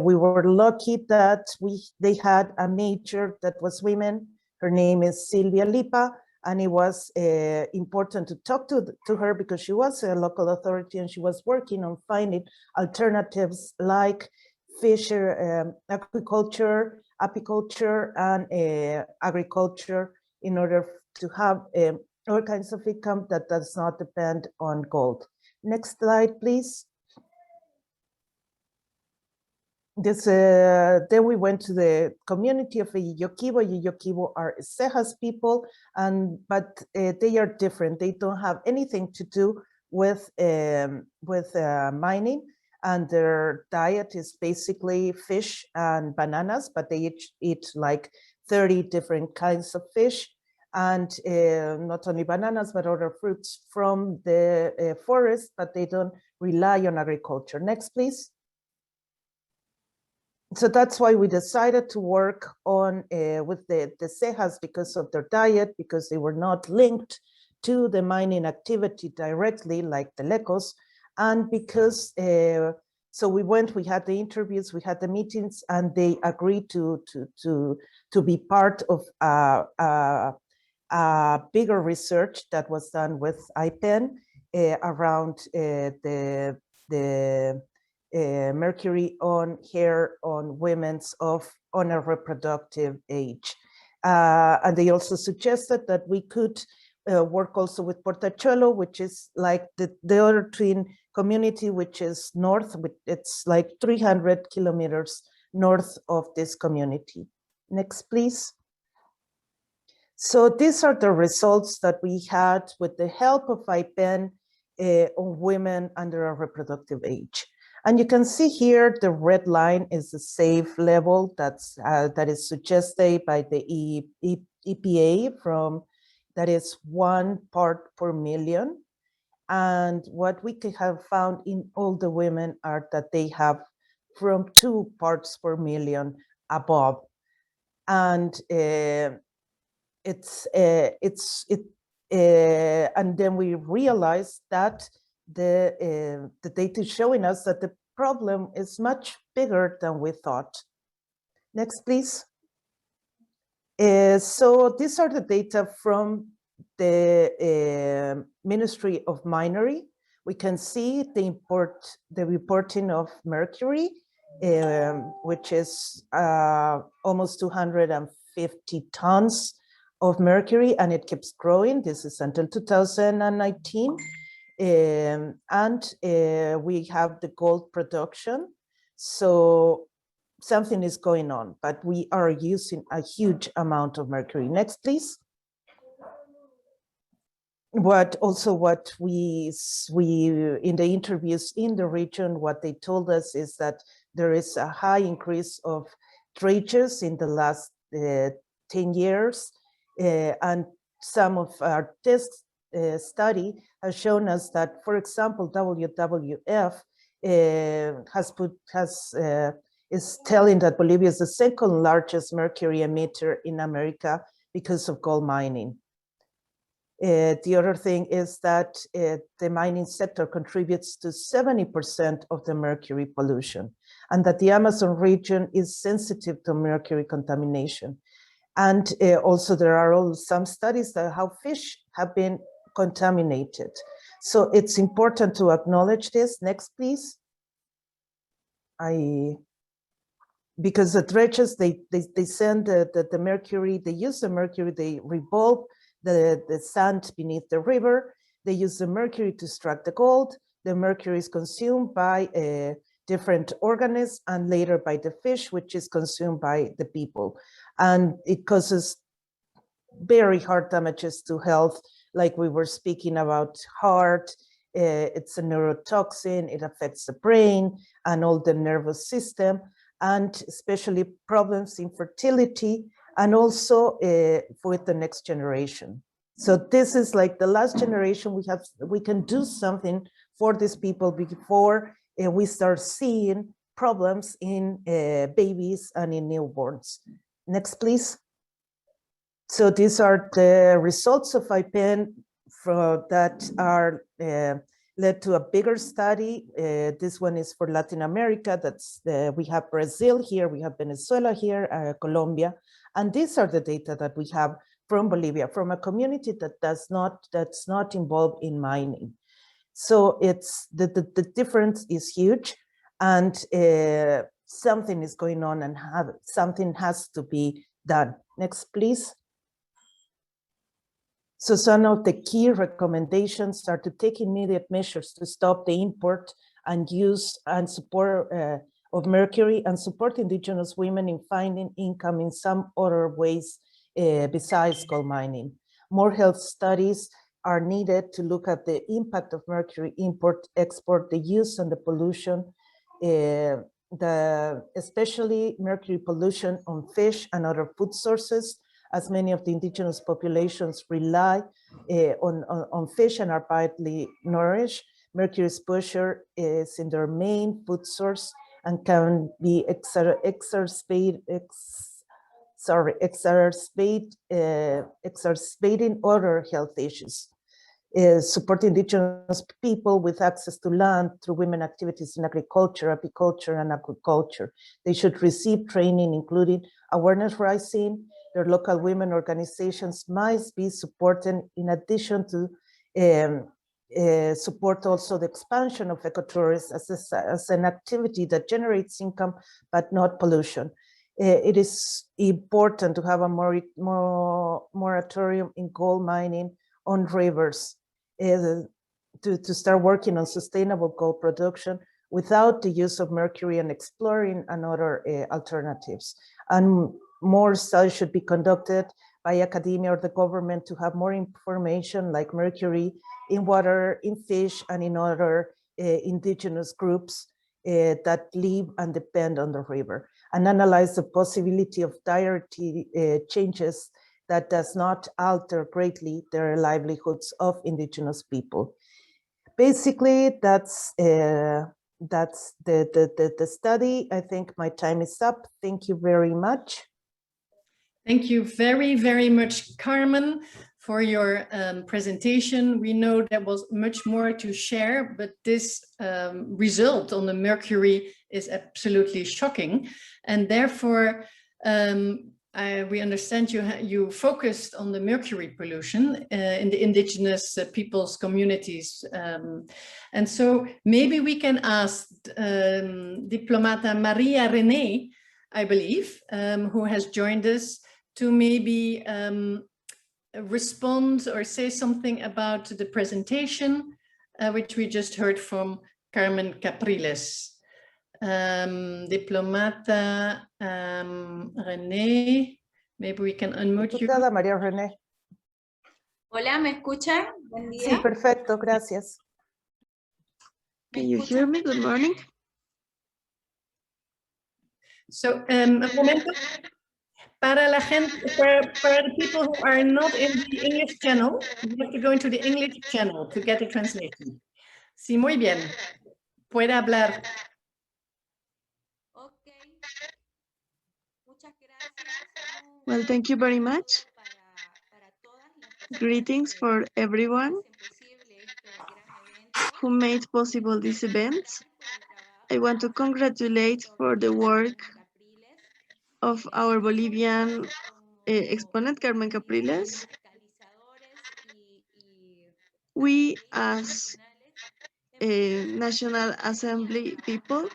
we were lucky that they had a major that was women. Her name is Silvia Lipa, and it was important to talk to her because she was a local authority and she was working on finding alternatives like aquaculture, apiculture, and agriculture in order to have all kinds of income that does not depend on gold. Next slide, please. then we went to the community of Yokibo. Yokibo are Cejas people, but they are different. They don't have anything to do with mining, and their diet is basically fish and bananas, but they eat like 30 different kinds of fish, and not only bananas, but other fruits from the forest, but they don't rely on agriculture. Next, please. So that's why we decided to work on with the Cejas, because of their diet, because they were not linked to the mining activity directly like the Lecos, and because so we had the interviews, we had the meetings, and they agreed to be part of bigger research that was done with IPEN around the mercury on hair on women's on a reproductive age. And they also suggested that we could work also with Portachuelo, which is like the other twin community, which is north, it's like 300 kilometers north of this community. Next, please. So these are the results that we had with the help of IPEN on women under a reproductive age. And you can see here, the red line is the safe level that is suggested by the EPA that is 1 part per million. And what we have found in all the women are that they have from 2 parts per million above. And and then we realized that the data is showing us that the problem is much bigger than we thought. Next, please. So these are the data from the Ministry of Minery. We can see the reporting of mercury, which is almost 250 tons of mercury, and it keeps growing. This is until 2019. And we have the gold production. So something is going on, but we are using a huge amount of mercury. Next, please. What we in the interviews in the region, what they told us is that there is a high increase of dredges in the last 10 years. And some of our test study has shown us that, for example, WWF is telling that Bolivia is the second largest mercury emitter in America because of gold mining. The other thing is that the mining sector contributes to 70% of the mercury pollution, and that the Amazon region is sensitive to mercury contamination. And also there are some studies that how fish have been contaminated. So it's important to acknowledge this. Next, please. Because the dredges, they send the mercury, they use the mercury, they revolve the sand beneath the river. They use the mercury to extract the gold. The mercury is consumed by different organisms and later by the fish, which is consumed by the people. And it causes very hard damages to health, like we were speaking about heart. It's a neurotoxin, it affects the brain and all the nervous system, and especially problems in fertility, and also with the next generation. So this is like the last generation we can do something for these people before we start seeing problems in babies and in newborns. Next, please. So these are the results of IPEN that are led to a bigger study. This one is for Latin America. We have Brazil here, we have Venezuela here, Colombia, and these are the data that we have from Bolivia, from a community that's not involved in mining. So it's the difference is huge, and something is going on, and something has to be done. Next, please. So some of the key recommendations are to take immediate measures to stop the import and use and support of mercury and support indigenous women in finding income in some other ways besides gold mining. More health studies are needed to look at the impact of mercury import, export, the use and the pollution, especially mercury pollution on fish and other food sources, as many of the indigenous populations rely on fish and are widely nourished. Mercury exposure is in their main food source and can be exacerbating other health issues. Support indigenous people with access to land through women activities in agriculture, apiculture, and aquaculture. They should receive training, including awareness raising. Their local women organizations must be supported in addition to support also the expansion of ecotourism as an activity that generates income, but not pollution. It is important to have a moratorium in gold mining on rivers to start working on sustainable gold production without the use of mercury and exploring another alternatives. And more studies should be conducted by academia or the government to have more information like mercury in water, in fish, and in other indigenous groups that live and depend on the river, and analyze the possibility of dietary changes that does not alter greatly their livelihoods of indigenous people. Basically, that's the study. I think my time is up. Thank you very much. Thank you very, very much, Carmen, for your presentation. We know there was much more to share, but this result on the mercury is absolutely shocking. And therefore, we understand you focused on the mercury pollution in the indigenous peoples' communities. And so maybe we can ask Diplomata Maria René, I believe, who has joined us, to maybe respond or say something about the presentation, which we just heard from Carmen Capriles. Diplomata René, maybe we can unmute you. Diputada María René. Hola, ¿me escuchan? Buen día. Sí, perfecto, gracias. Can you hear me? Good morning. So, un momento. Para la gente, for the people who are not in the English channel, you have to go into the English channel to get the translation. Sí, muy bien. Puede hablar. Okay. Muchas gracias. Well, thank you very much. Greetings for everyone who made possible this event. I want to congratulate for the work of our Bolivian exponent, Carmen Capriles. We, as National Assembly people,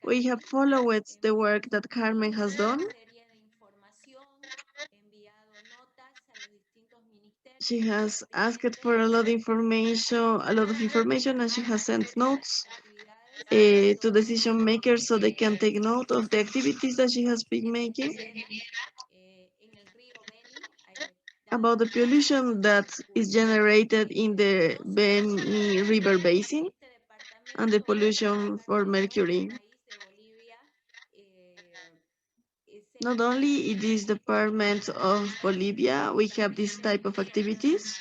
we have followed the work that Carmen has done. She has asked for a lot of information, and she has sent notes to decision makers so they can take note of the activities that she has been making about the pollution that is generated in the Beni River Basin and the pollution for mercury. Not only in this department of Bolivia, we have this type of activities,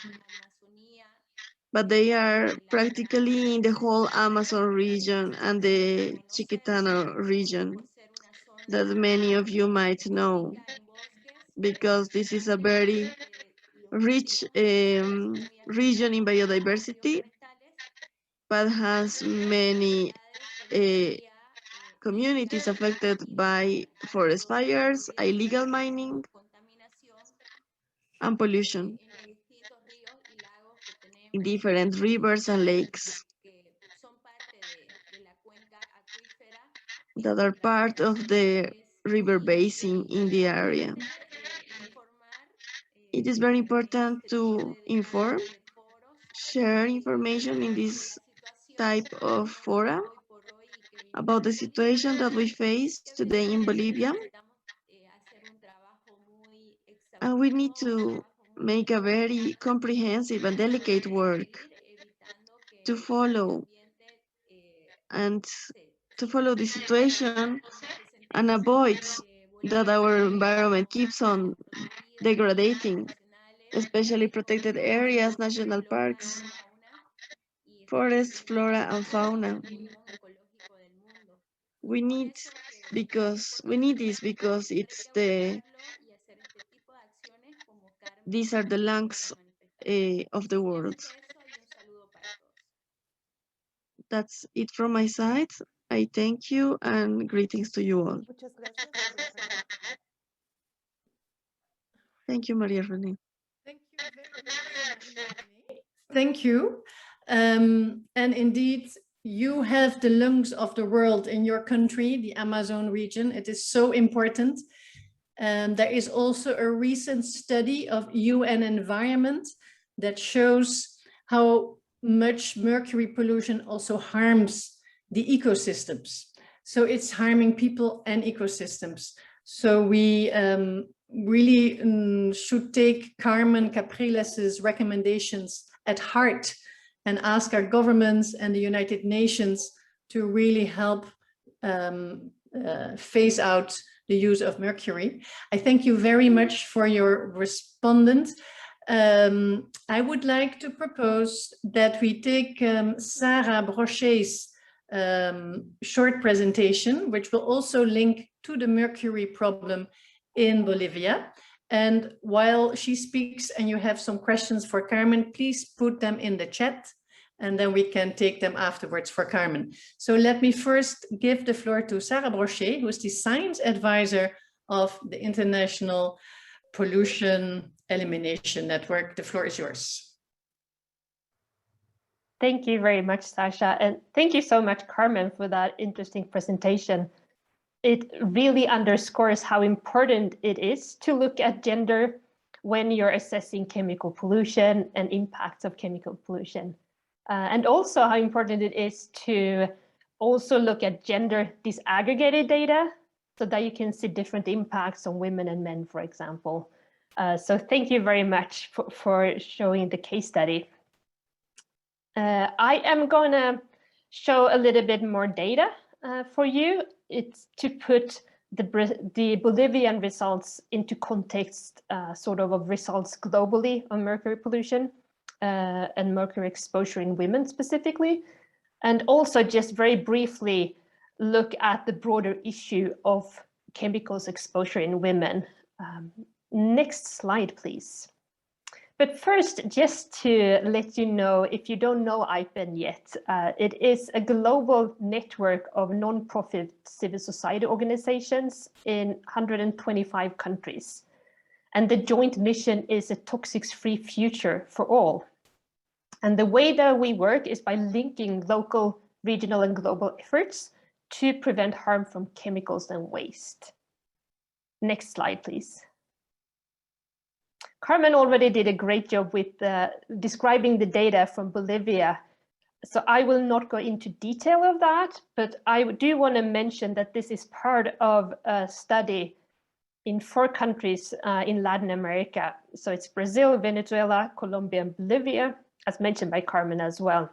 but they are practically in the whole Amazon region and the Chiquitano region that many of you might know, because this is a very rich region in biodiversity, but has many communities affected by forest fires, illegal mining, and pollution in different rivers and lakes that are part of the river basin in the area. It is very important to inform, share information in this type of fora, about the situation that we face today in Bolivia. And we need to make a very comprehensive and delicate work to follow the situation and avoid that our environment keeps on degrading, especially protected areas, national parks, forests, flora and fauna. We need this because these are the lungs of the world. That's it from my side. I thank you and greetings to you all. Thank you, Maria René. Thank you very much, Maria René. Thank you. And indeed, you have the lungs of the world in your country, the Amazon region. It is so important. There is also a recent study of UN Environment that shows how much mercury pollution also harms the ecosystems. So it's harming people and ecosystems. So we really should take Carmen Capriles's recommendations at heart and ask our governments and the United Nations to really help phase out the use of mercury. I thank you very much for your respondent. I would like to propose that we take Sarah Brochet's short presentation, which will also link to the mercury problem in Bolivia. And while she speaks and you have some questions for Carmen, please put them in the chat and then we can take them afterwards for Carmen. So let me first give the floor to Sarah Brochet, who is the science advisor of the International Pollution Elimination Network. The floor is yours. Thank you very much, Sasha. And thank you so much, Carmen, for that interesting presentation. It really underscores how important it is to look at gender when you're assessing chemical pollution and impacts of chemical pollution. And also how important it is to also look at gender disaggregated data so that you can see different impacts on women and men, for example. So thank you very much for showing the case study. I am going to show a little bit more data for you. It's to put the Bolivian results into context, sort of results globally on mercury pollution and mercury exposure in women specifically, and also just very briefly look at the broader issue of chemicals exposure in women. Next slide, please. But first, just to let you know, if you don't know IPEN yet, it is a global network of non-profit civil society organizations in 125 countries. And the joint mission is a toxics-free future for all. And the way that we work is by linking local, regional, and global efforts to prevent harm from chemicals and waste. Next slide, please. Carmen already did a great job with describing the data from Bolivia, so I will not go into detail of that, but I do want to mention that this is part of a study in 4 countries in Latin America. So it's Brazil, Venezuela, Colombia, and Bolivia, as mentioned by Carmen as well.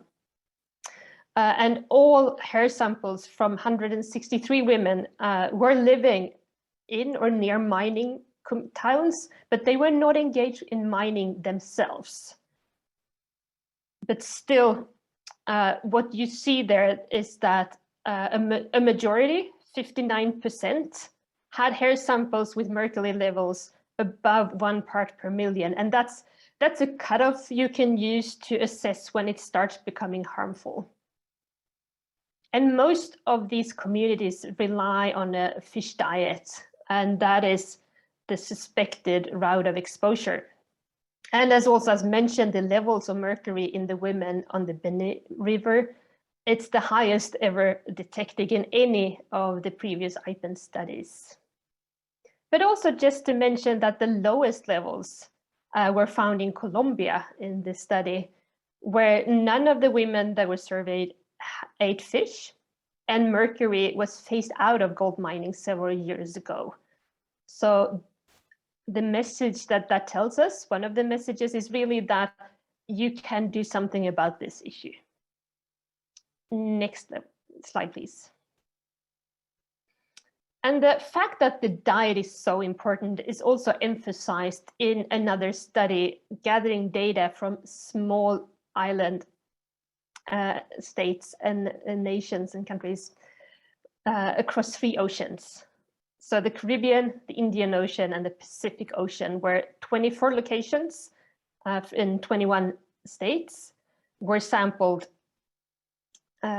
And all hair samples from 163 women were living in or near mining towns, but they were not engaged in mining themselves. But still, what you see there is that a majority, 59%, had hair samples with mercury levels above 1 part per million. And that's a cutoff you can use to assess when it starts becoming harmful. And most of these communities rely on a fish diet, and that is the suspected route of exposure. And as mentioned, the levels of mercury in the women on the Beni River, it's the highest ever detected in any of the previous IPEN studies. But also just to mention that the lowest levels were found in Colombia in this study, where none of the women that were surveyed ate fish, and mercury was phased out of gold mining several years ago. So the message that tells us, one of the messages is really that you can do something about this issue. Next slide, please. And the fact that the diet is so important is also emphasized in another study gathering data from small island states and nations and countries across 3 oceans. So the Caribbean, the Indian Ocean, and the Pacific Ocean, where 24 locations in 21 states were sampled,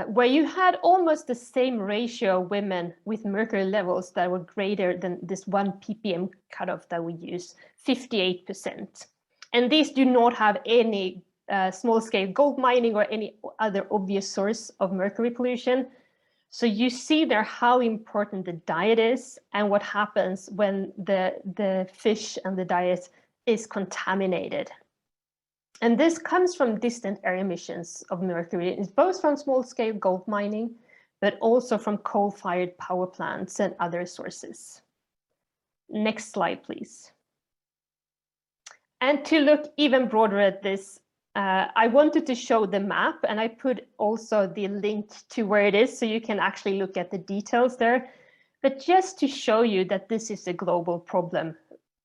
where you had almost the same ratio of women with mercury levels that were greater than this 1 ppm cutoff that we use, 58%. And these do not have any small-scale gold mining or any other obvious source of mercury pollution. So you see there how important the diet is and what happens when the fish and the diet is contaminated. And this comes from distant air emissions of mercury. It's both from small-scale gold mining, but also from coal-fired power plants and other sources. Next slide, please. And to look even broader at this, I wanted to show the map, and I put also the link to where it is so you can actually look at the details there. But just to show you that this is a global problem.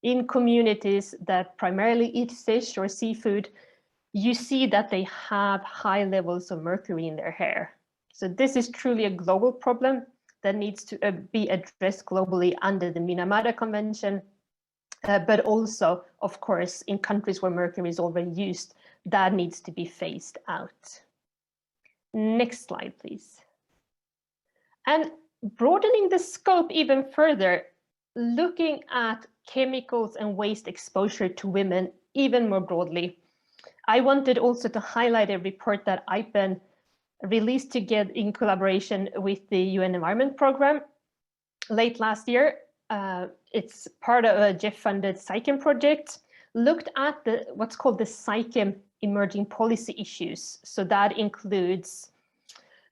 In communities that primarily eat fish or seafood, you see that they have high levels of mercury in their hair. So this is truly a global problem that needs to be addressed globally under the Minamata Convention, but also, of course, in countries where mercury is already used, that needs to be phased out. Next slide, please. And broadening the scope even further, looking at chemicals and waste exposure to women even more broadly, I wanted also to highlight a report that IPEN released together in collaboration with the UN Environment Programme late last year. It's part of a JEF-funded SAICEM project, looked at what's called the SAICEM emerging policy issues. So that includes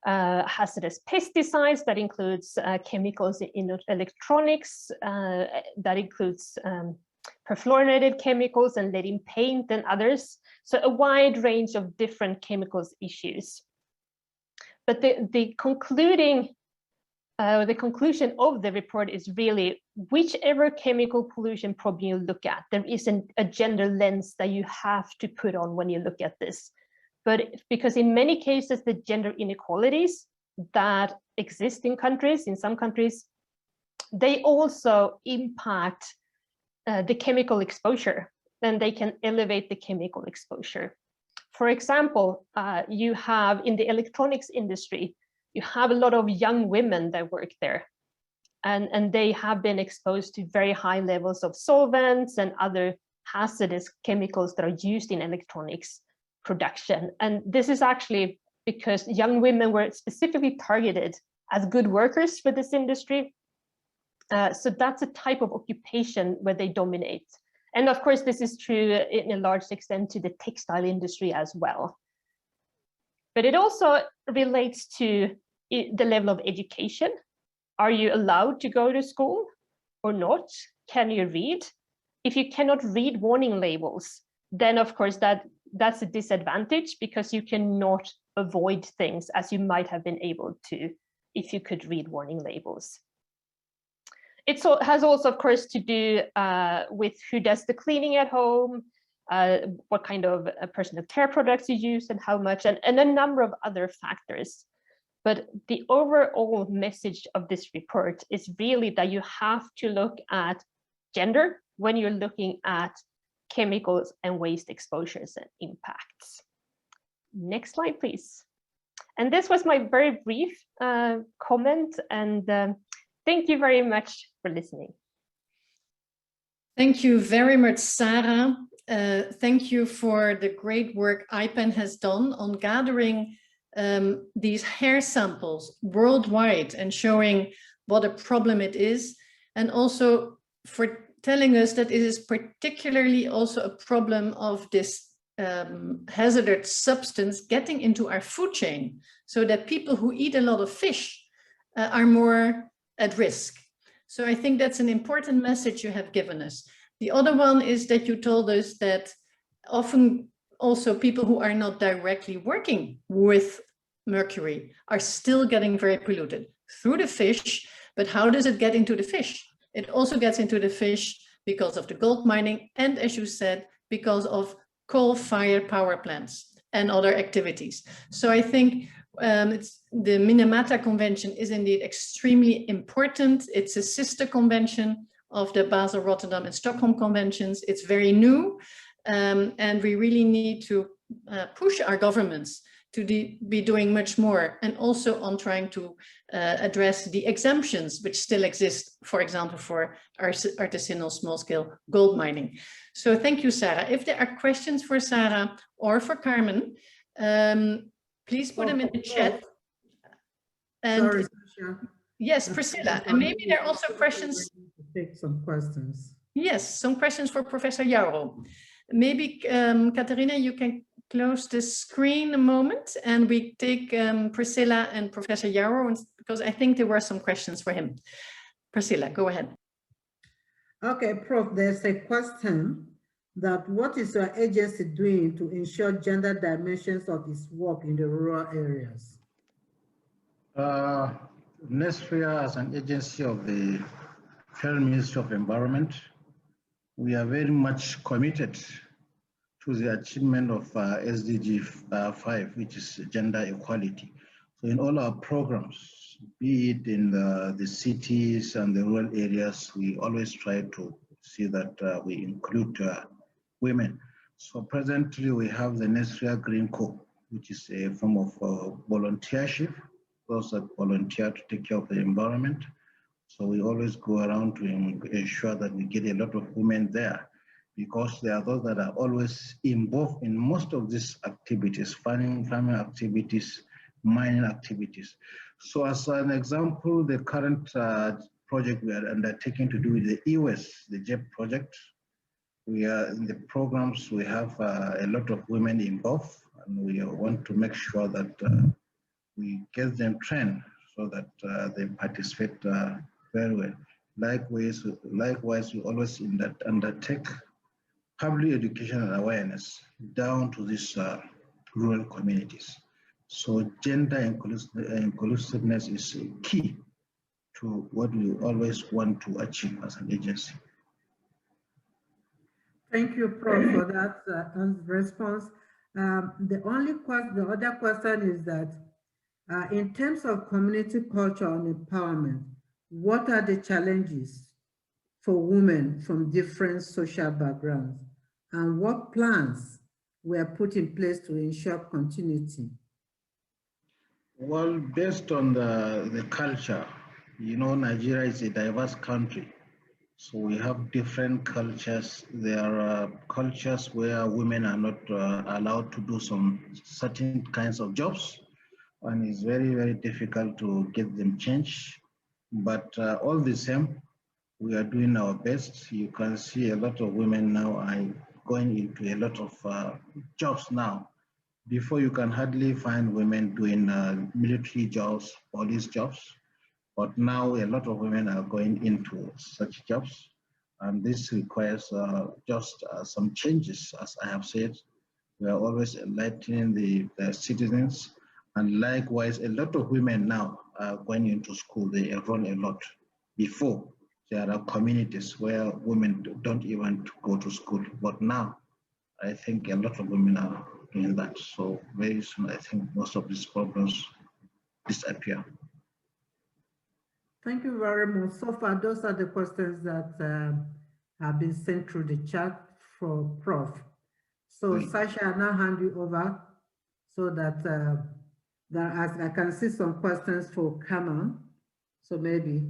hazardous pesticides, that includes chemicals in electronics, that includes perfluorinated chemicals and lead in paint and others. So a wide range of different chemicals issues. But the conclusion of the report is really whichever chemical pollution problem you look at, there isn't a gender lens that you have to put on when you look at this. But because in many cases, the gender inequalities that exist in countries, in some countries, they also impact the chemical exposure, and they can elevate the chemical exposure. For example, you have in the electronics industry, you have a lot of young women that work there, and they have been exposed to very high levels of solvents and other hazardous chemicals that are used in electronics production. And this is actually because young women were specifically targeted as good workers for this industry. So that's a type of occupation where they dominate. And of course, this is true in a large extent to the textile industry as well. But it also relates to the level of education. Are you allowed to go to school or not? Can you read? If you cannot read warning labels, then of course that's a disadvantage because you cannot avoid things as you might have been able to if you could read warning labels. It has also, of course, to do with who does the cleaning at home, what kind of personal care products you use and how much, and a number of other factors. But the overall message of this report is really that you have to look at gender when you're looking at chemicals and waste exposures and impacts. Next slide, please. And this was my very brief comment, and thank you very much for listening. Thank you very much, Sarah. Thank you for the great work IPEN has done on gathering these hair samples worldwide and showing what a problem it is, and also for telling us that it is particularly also a problem of this hazardous substance getting into our food chain, so that people who eat a lot of fish are more at risk. So I think that's an important message you have given us. The other one is that you told us that often also people who are not directly working with mercury are still getting very polluted through the fish. But how does it get into the fish? It also gets into the fish because of the gold mining and, as you said, because of coal-fired power plants and other activities. So I think the Minamata Convention is indeed extremely important. It's a sister convention of the Basel, Rotterdam and Stockholm conventions. It's very new, and we really need to push our governments to be doing much more, and also on trying to address the exemptions which still exist, for example, for artisanal small-scale gold mining. So thank you, Sarah. If there are questions for Sarah or for Carmen, please put them in the chat. And sorry, Sasha. Yes, Priscilla, and maybe there are also questions. Take some questions. Yes, some questions for Professor Yarrow. Maybe, Katerina, you can close the screen a moment and we take Priscilla and Professor Yarrow, because I think there were some questions for him. Priscilla, go ahead. Okay, Prof, there's a question that what is your agency doing to ensure gender dimensions of its work in the rural areas? NESFIA, as an agency of the Federal Ministry of Environment, we are very much committed to the achievement of SDG 5, which is gender equality. So in all our programs, be it in the cities and the rural areas, we always try to see that we include women. So presently we have the NESFIA Green Co, which is a form of volunteership, those that volunteer to take care of the environment. So we always go around to ensure that we get a lot of women there, because there are those that are always involved in most of these activities, farming activities, mining activities. So as an example, the current project we are undertaking to do with the EWES, the JEP project, we are in the programs, we have a lot of women involved, and we want to make sure that we get them trained so that they participate very well. Likewise, we always undertake public education and awareness down to these rural communities. So gender inclusiveness is key to what we always want to achieve as an agency. Thank you, Prof, for that response. The other question is that in terms of community culture and empowerment, what are the challenges for women from different social backgrounds, and what plans were put in place to ensure continuity? Well, based on the culture, you know, Nigeria is a diverse country. So we have different cultures. There are cultures where women are not allowed to do some certain kinds of jobs, and it's very, very difficult to get them changed. But all the same, we are doing our best. You can see a lot of women now are going into a lot of jobs now. Before, you can hardly find women doing military jobs, police jobs. But now a lot of women are going into such jobs. And this requires just some changes. As I have said, we are always enlightening the citizens. And likewise, a lot of women now are going into school. They enroll a lot. Before, there are communities where women don't even go to school. But now, I think a lot of women are doing that. So very soon, I think most of these problems disappear. Thank you very much. So far, those are the questions that have been sent through the chat for Prof. So Sasha, I'll now hand you over so that as I can see some questions for Carmen. So maybe.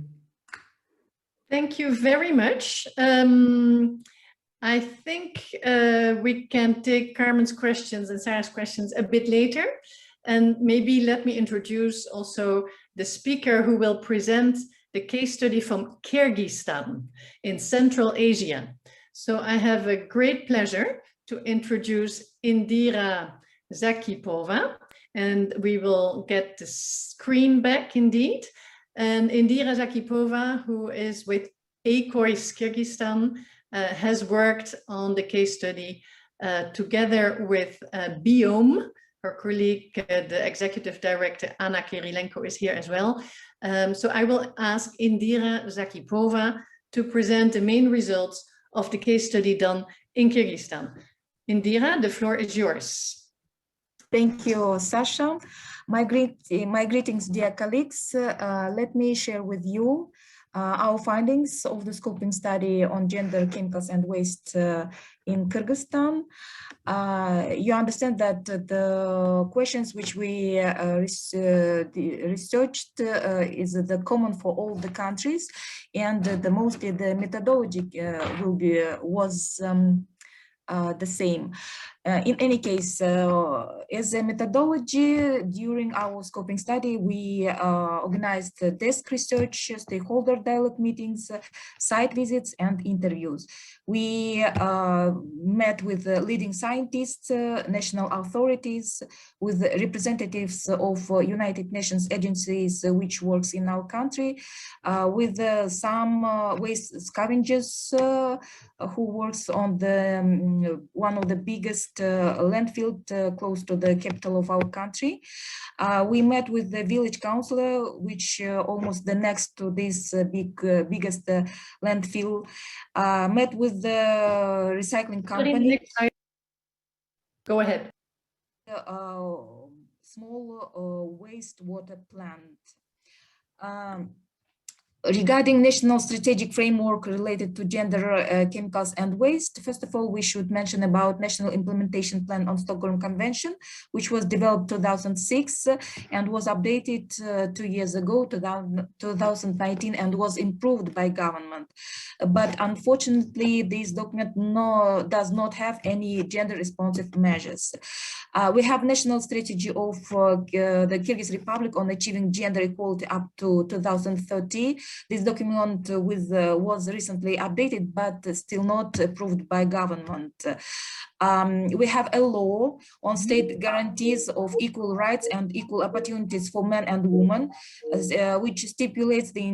Thank you very much. I think we can take Carmen's questions and Sarah's questions a bit later. And maybe let me introduce also the speaker who will present the case study from Kyrgyzstan in Central Asia. So I have a great pleasure to introduce Indira Zakipova, and we will get the screen back indeed. And Indira Zakipova, who is with ACOIS Kyrgyzstan, has worked on the case study together with Biome. Her colleague, the executive director, Anna Kirilenko, is here as well. So I will ask Indira Zakipova to present the main results of the case study done in Kyrgyzstan. Indira, the floor is yours. Thank you, Sasha. My greetings, dear colleagues. Let me share with you our findings of the scoping study on gender, chemicals, and waste in Kyrgyzstan. You understand that the questions which we researched is the common for all the countries, and mostly the methodology was the same. In any case, as a methodology, during our scoping study, we organized desk research, stakeholder dialogue meetings, site visits, and interviews. We met with leading scientists, national authorities, with representatives of United Nations agencies which works in our country, with some waste scavengers who works on the one of the biggest landfill close to the capital of our country. We met with the village councillor, which almost the next to this biggest landfill. Met with the recycling company. Go ahead. Small wastewater plant. Regarding national strategic framework related to gender, chemicals, and waste, first of all, we should mention about National Implementation Plan on Stockholm Convention, which was developed 2006 and was updated 2 years ago, 2019, and was improved by government. But unfortunately, this document does not have any gender responsive measures. We have national strategy of the Kyrgyz Republic on achieving gender equality up to 2030. This document was recently updated, but still not approved by government. We have a law on state guarantees of equal rights and equal opportunities for men and women, which stipulates the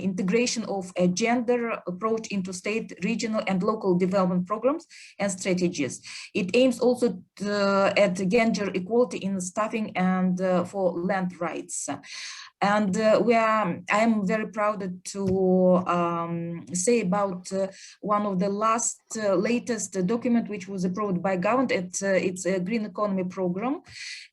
integration of a gender approach into state, regional, and local development programs and strategies. It aims also at gender equality in staffing and for land rights. And I am very proud to say about one of the latest document which was approved by government. It's a green economy program,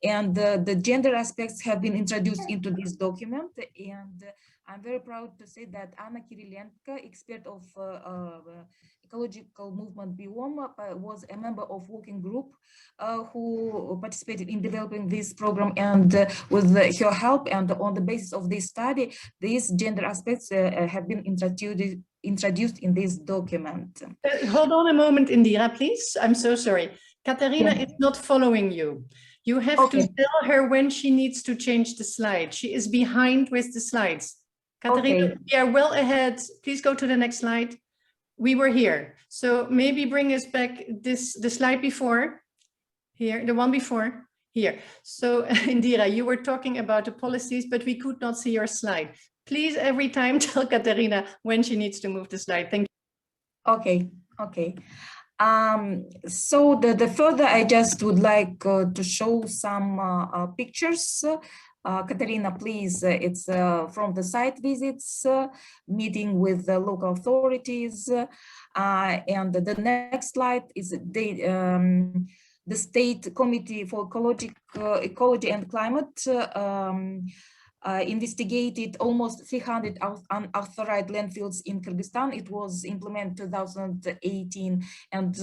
and the gender aspects have been introduced into this document. And I'm very proud to say that Anna Kirilenko, expert of ecological movement BIOM, was a member of working group who participated in developing this program, and with her help and on the basis of this study, these gender aspects have been introduced in this document. Hold on a moment, Indira, please. I'm so sorry. Katerina is not following you. You have to tell her when she needs to change the slide. She is behind with the slides. Katerina, we are well ahead. Please go to the next slide. We were here. So maybe bring us back the slide before. Here, the one before. Here. So Indira, you were talking about the policies, but we could not see your slide. Please every time tell Katerina when she needs to move the slide. Thank you. Okay. So the further, I just would like to show some pictures. Katerina, please, it's from the site visits, meeting with the local authorities. And the next slide is the State Committee for Ecology and Climate investigated almost 300 unauthorized landfills in Kyrgyzstan. It was implemented 2018, and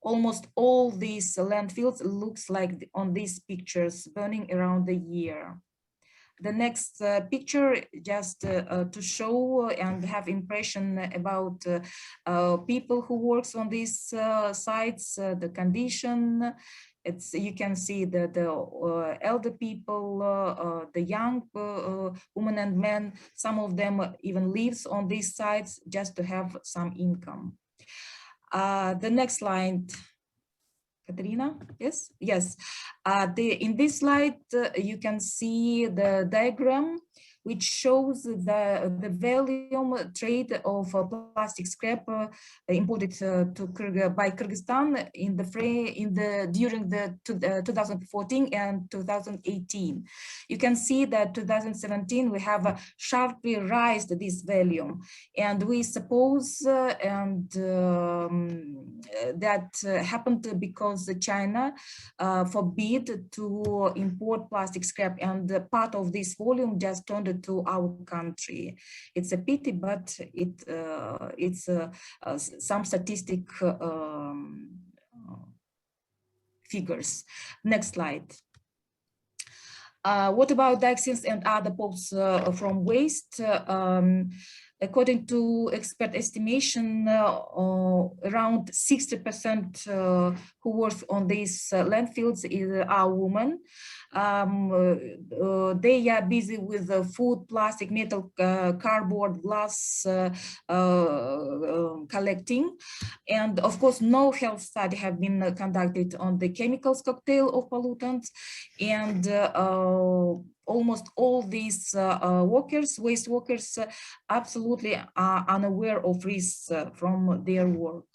almost all these landfills looks like on these pictures, burning around the year. The next picture, just to show and have impression about people who works on these sites, the condition. You can see the elder people, the young women and men. Some of them even lives on these sites just to have some income. The next slide, Katerina, yes. In this slide, you can see the diagram which shows the volume trade of plastic scrap imported by Kyrgyzstan during the 2014 and 2018. You can see that 2017 we have sharply raised this volume, and we suppose that happened because China forbid to import plastic scrap, and part of this volume just turned to our country. It's a pity, but it's some statistic figures. Next slide. What about dioxins and other POPs from waste? According to expert estimation, around 60% who work on these landfills are women. They are busy with food, plastic, metal, cardboard, glass collecting. And of course, no health study have been conducted on the chemicals cocktail of pollutants. And almost all these waste workers absolutely are unaware of risks from their work.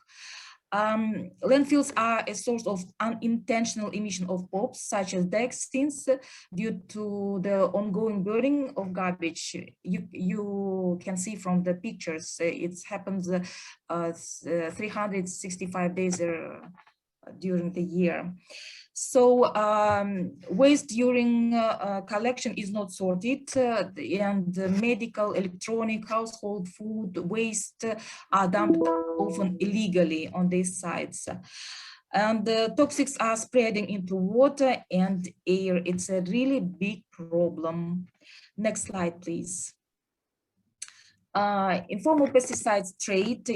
Landfills are a source of unintentional emission of POPs, such as dioxins, due to the ongoing burning of garbage. You can see from the pictures, it happens 365 days during the year. So waste during collection is not sorted, and medical, electronic, household, food waste are dumped often illegally on these sites. And the toxics are spreading into water and air. It's a really big problem. Next slide, please. Informal pesticides trade,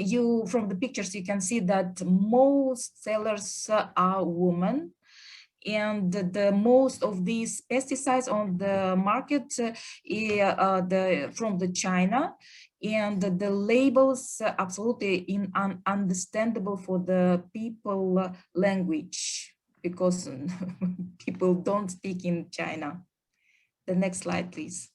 from the pictures you can see that most sellers are women, and the most of these pesticides on the market from the China, and the labels absolutely ununderstandable for the people language, because people don't speak in China. The next slide, please.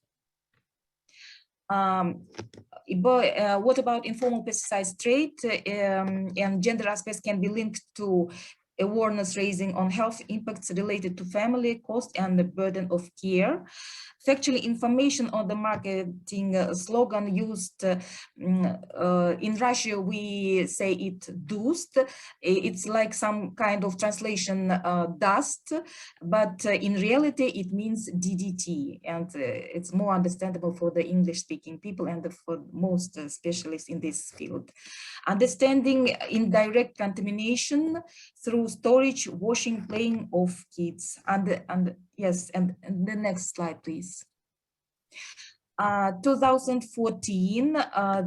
What about informal pesticides trade? And gender aspects can be linked to awareness raising on health impacts related to family, cost, and the burden of care. Factually, information on the marketing slogan used in Russia, we say it dust. It's like some kind of translation dust, but in reality it means DDT, and it's more understandable for the English-speaking people and for most specialists in this field. Understanding indirect contamination through storage, washing, playing of kids. And yes, and the next slide, please. 2014,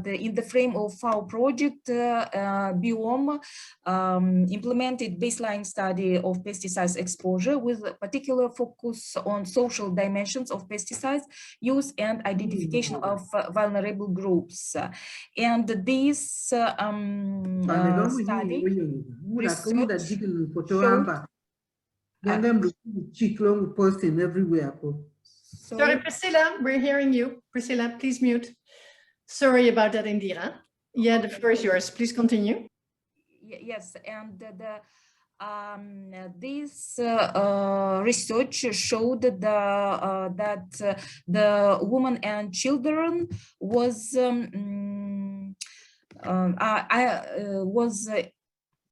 in the frame of our project, BIOM implemented baseline study of pesticides exposure with a particular focus on social dimensions of pesticides use and identification of vulnerable groups. And this study posting everywhere. Sorry, Priscilla, we're hearing you. Priscilla, please mute. Sorry about that, Indira. Yeah, the floor is yours. Please continue. Yes, and this research showed that the women and children was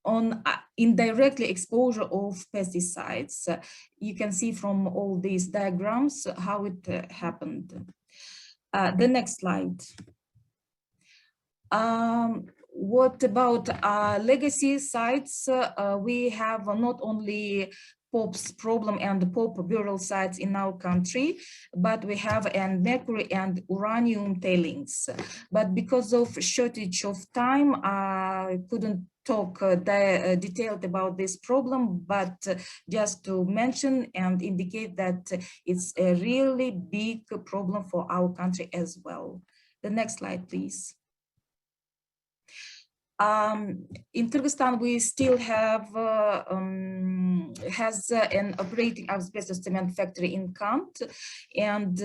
on indirectly exposure of pesticides. You can see from all these diagrams how it happened. The next slide. What about legacy sites? We have not only POPs problem and the POP burial sites in our country, but we have mercury and uranium tailings. But because of shortage of time, I couldn't talk detailed about this problem, but just to mention and indicate that it's a really big problem for our country as well. The next slide, please. In Kyrgyzstan, we still have has an operating asbestos cement factory in Kant, and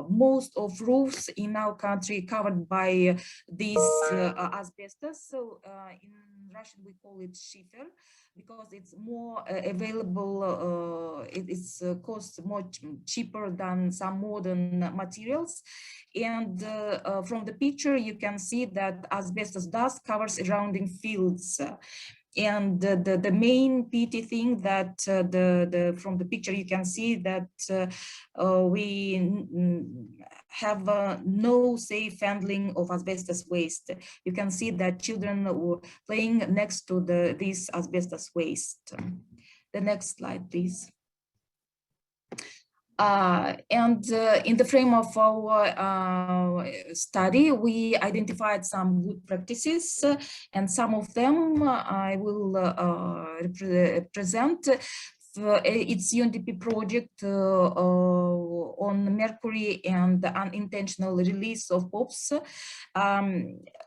most of roofs in our country covered by these asbestos. So in Russian we call it schiffer, because it's more available. It's costs much cheaper than some modern materials. And from the picture, you can see that asbestos dust covers surrounding fields. And the main pity thing that from the picture you can see that we have no safe handling of asbestos waste. You can see that children were playing next to this asbestos waste. The next slide, please. In the frame of our study, we identified some good practices, and some of them I will present. It's UNDP project on mercury and the unintentional release of POPs.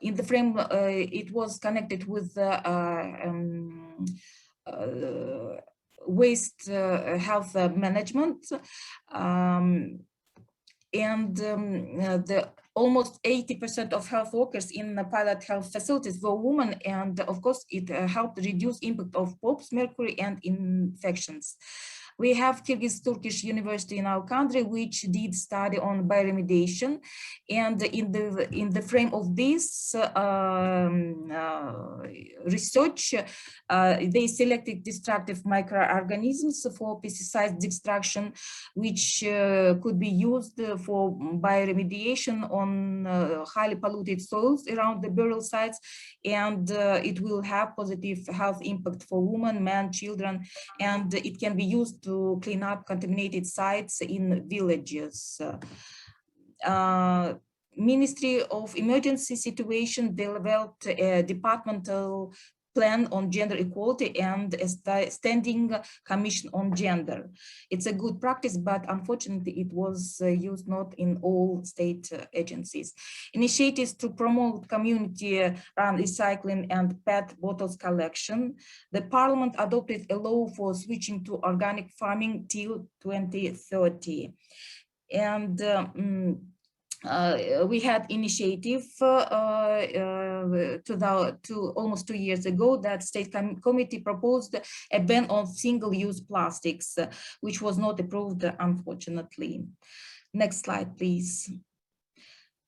In the frame, it was connected with waste health management, the almost 80% of health workers in the pilot health facilities were women, and of course it helped reduce impact of POPs, mercury, and infections. We have Kyrgyz-Turkish University in our country, which did study on bioremediation, and in the frame of this research, they selected destructive microorganisms for pesticide destruction, which could be used for bioremediation on highly polluted soils around the burial sites, and it will have positive health impact for women, men, children, and it can be used to clean up contaminated sites in villages. Ministry of Emergency Situation developed a departmental plan on gender equality and a standing commission on gender. It's a good practice, but unfortunately it was used not in all state agencies. Initiatives to promote community-run recycling and PET bottles collection. The parliament adopted a law for switching to organic farming till 2030. And we had initiative almost 2 years ago that state committee proposed a ban on single-use plastics, which was not approved, unfortunately. Next slide, please.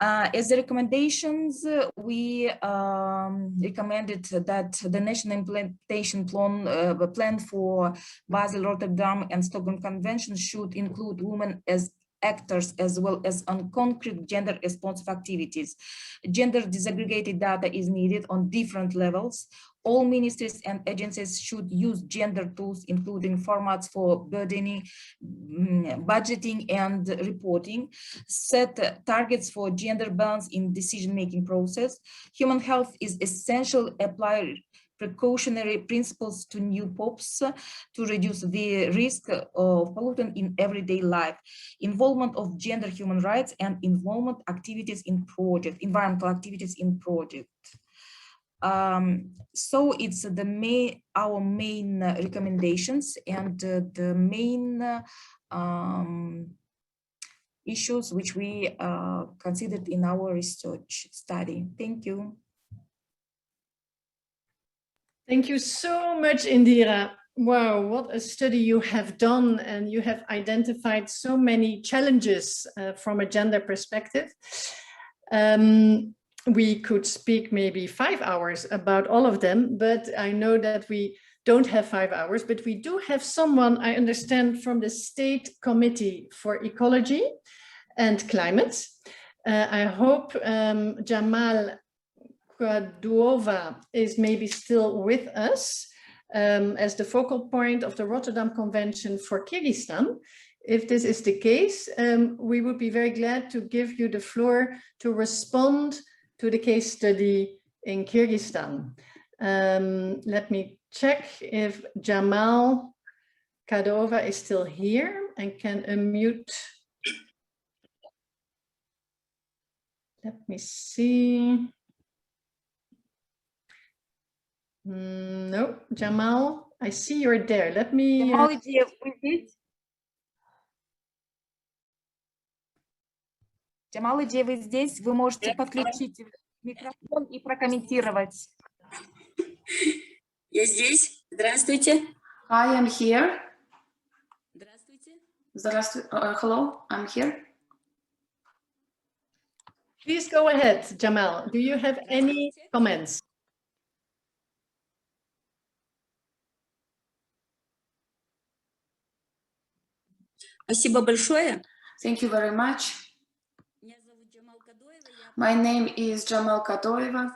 As the recommendations, we recommended that the national implementation plan for Basel, Rotterdam, and Stockholm Convention should include women as actors as well as on concrete gender responsive activities. Gender disaggregated data is needed on different levels. All ministries and agencies should use gender tools, including formats for budgeting and reporting, set targets for gender balance in decision-making process. Human health is essential. Apply precautionary principles to new POPs to reduce the risk of pollutant in everyday life. Involvement of gender human rights and involvement activities in project, environmental activities in project. So it's our main recommendations and the main issues which we considered in our research study. Thank you. Thank you so much, Indira. Wow, what a study you have done, and you have identified so many challenges from a gender perspective. We could speak maybe 5 hours about all of them, but I know that we don't have 5 hours, but we do have someone, I understand, from the State Committee for Ecology and Climate. I hope Jamal Kwadova is maybe still with us as the focal point of the Rotterdam Convention for Kyrgyzstan. If this is the case, we would be very glad to give you the floor to respond to the case study in Kyrgyzstan. Let me check if Jamal Kwadova is still here and can unmute. Let me see. No, Jamal, I see you're there. Let me... Джамал Идеев, вы здесь? Джамал Идеев, вы здесь? Вы можете подключить микрофон и прокомментировать. Я здесь. Здравствуйте. I am here. Здравствуйте. Здравствуйте. Hello, I'm here. Please go ahead, Jamal. Do you have any comments? Спасибо большое. Thank you very much. Меня зовут Джамал Кадоева. My name is Jamal Kadoeva.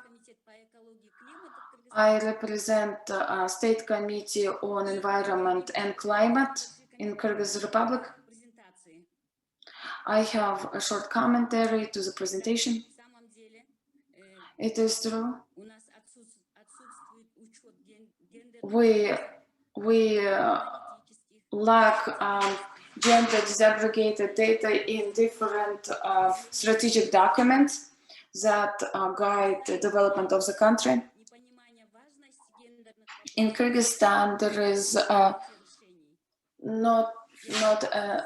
I represent State Committee on Environment and Climate in Kyrgyz Republic. I have a short commentary to the presentation. It is true. We lack gender disaggregated data in different strategic documents that guide the development of the country. In Kyrgyzstan, there is not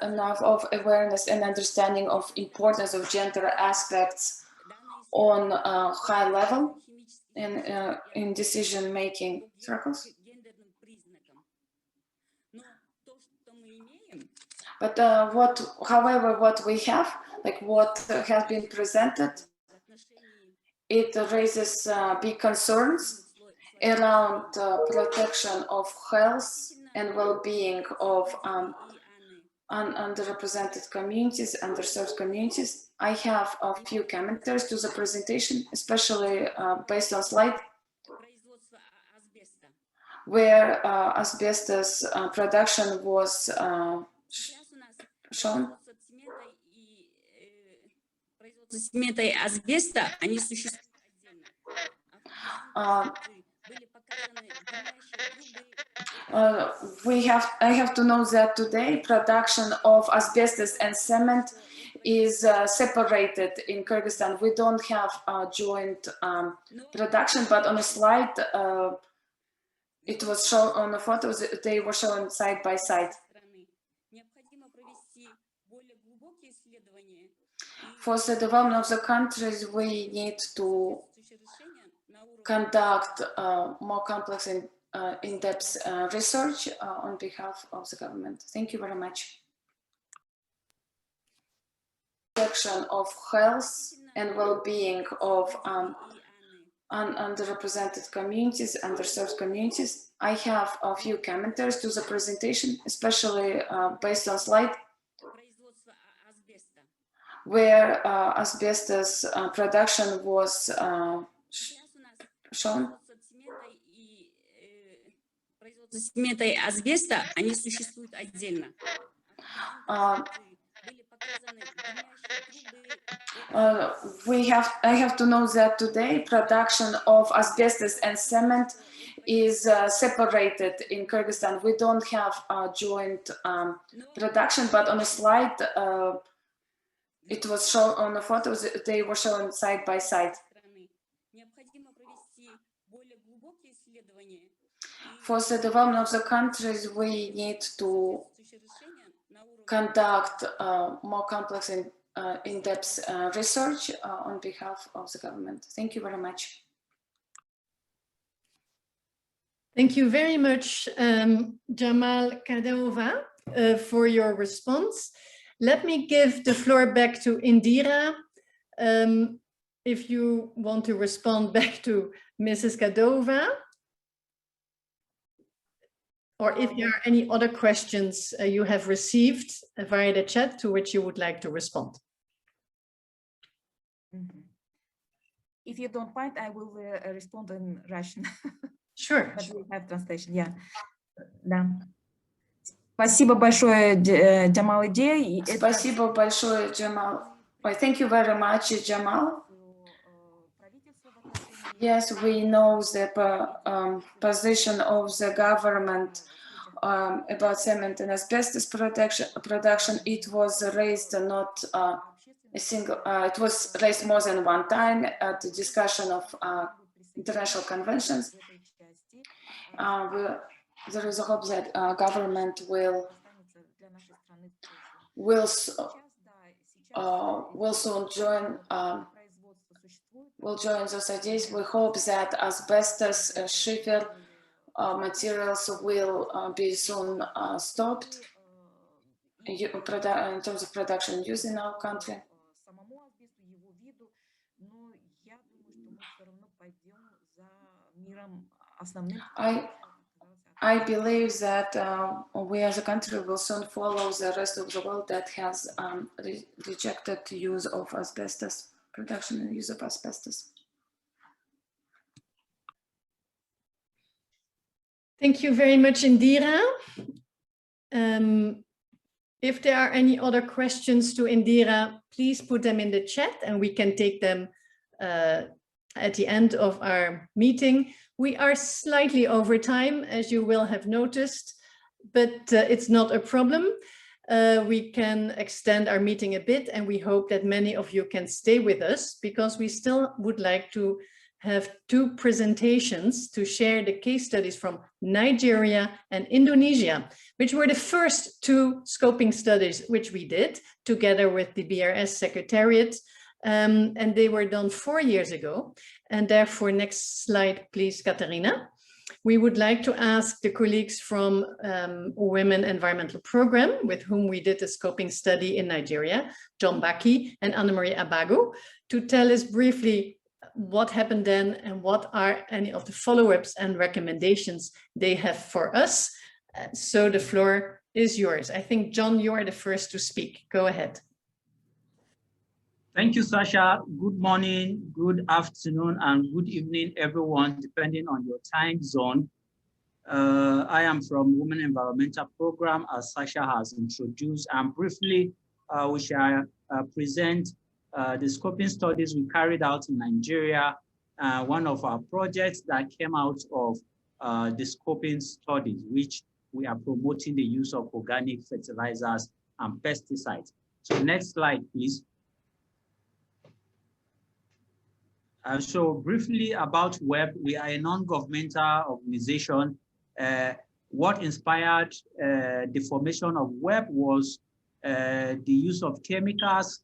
enough of awareness and understanding of importance of gender aspects on a high level in decision-making circles. But however, what we have, like what has been presented, it raises big concerns around protection of health and well-being of underrepresented communities, underserved communities. I have a few commentaries to the presentation, especially based on slide where asbestos production was shown. Цемента и асбеста, они существуют I have to know that today production of asbestos and cement is separated in Kyrgyzstan. We don't have joint production, but on a slide, it was shown on the photos, they were shown side by side. For the development of the countries, we need to conduct more complex and in-depth research on behalf of the government. Thank you very much. Protection of health and well-being of underrepresented communities, underserved communities. I have a few commentaries to the presentation, especially based on slide where asbestos production was shown. Цемента и асбеста, они существуют отдельно. I have to know that today production of asbestos and cement is separated in Kyrgyzstan. We don't have joint production, but on a slide, it was shown on the photos, they were shown side by side. For the development of the countries, we need to conduct more complex and in-depth research on behalf of the government. Thank you very much. Thank you very much, Jamal Kadova, for your response. Let me give the floor back to Indira. If you want to respond back to Mrs. Kadova, or if there are any other questions you have received via the chat to which you would like to respond. If you don't mind, I will respond in Russian. Sure. But we have translation, yeah. Да. Спасибо большое, Джамал Идеев. Спасибо большое, Джамал. Thank you very much, Jamal. Yes, we know the position of the government about cement and asbestos production. It was raised not a single, it was raised more than one time at the discussion of international conventions. There is a hope that government will soon join those ideas. We hope that asbestos schiffer materials will be soon stopped in terms of production and use in our country. I believe that we as a country will soon follow the rest of the world that has rejected the use of asbestos, production and use of asbestos. Thank you very much, Indira. If there are any other questions to Indira, please put them in the chat and we can take them at the end of our meeting. We are slightly over time, as you will have noticed, but it's not a problem. We can extend our meeting a bit and we hope that many of you can stay with us because we still would like to have 2 presentations to share the case studies from Nigeria and Indonesia, which were the first 2 scoping studies which we did together with the BRS Secretariat. And they were done 4 years ago. And therefore, next slide, please, Katarina. We would like to ask the colleagues from Women Environmental Program, with whom we did a scoping study in Nigeria, John Baki and Annemarie Abago, to tell us briefly what happened then and what are any of the follow-ups and recommendations they have for us. So the floor is yours. I think, John, you are the first to speak. Go ahead. Thank you, Sasha. Good morning, good afternoon, and good evening, everyone, depending on your time zone. I am from Women Environmental Program, as Sasha has introduced, and briefly, we shall present the scoping studies we carried out in Nigeria, one of our projects that came out of the scoping studies, which we are promoting the use of organic fertilizers and pesticides. So next slide, please. So briefly about WEP, we are a non-governmental organization. What inspired the formation of WEP was the use of chemicals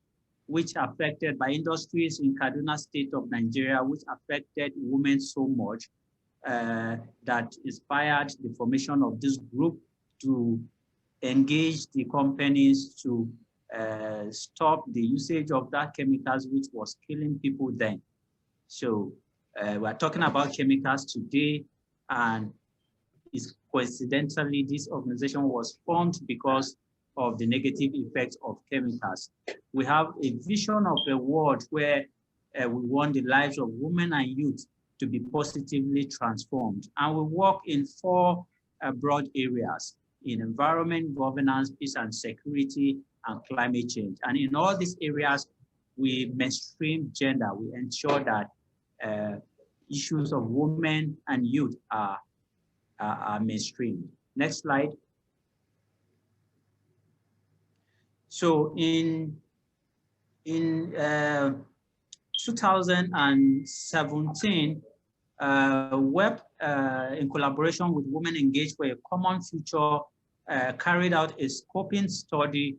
which are affected by industries in Kaduna State of Nigeria, which affected women so much that inspired the formation of this group to engage the companies to stop the usage of that chemicals which was killing people then. So we're talking about chemicals today, and it's coincidentally, this organization was formed because of the negative effects of chemicals. We have a vision of a world where we want the lives of women and youth to be positively transformed. And we work in 4 broad areas: in environment, governance, peace and security, and climate change. And in all these areas, we mainstream gender. We ensure that issues of women and youth are mainstream. Next slide. So in 2017, WEP, in collaboration with Women Engaged for a Common Future, carried out a scoping study,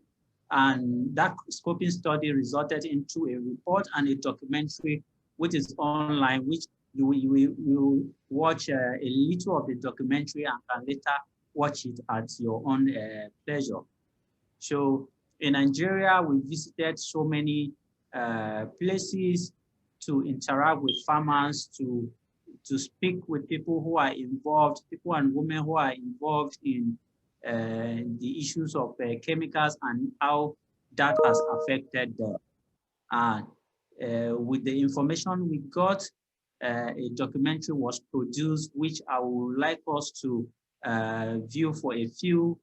and that scoping study resulted into a report and a documentary which is online, which you will watch a little of the documentary and can later watch it at your own pleasure. So in Nigeria, we visited so many places to interact with farmers, to speak with people who are involved, people and women who are involved in the issues of chemicals and how that has affected them. And with the information we got, a documentary was produced, which I would like us to view for a few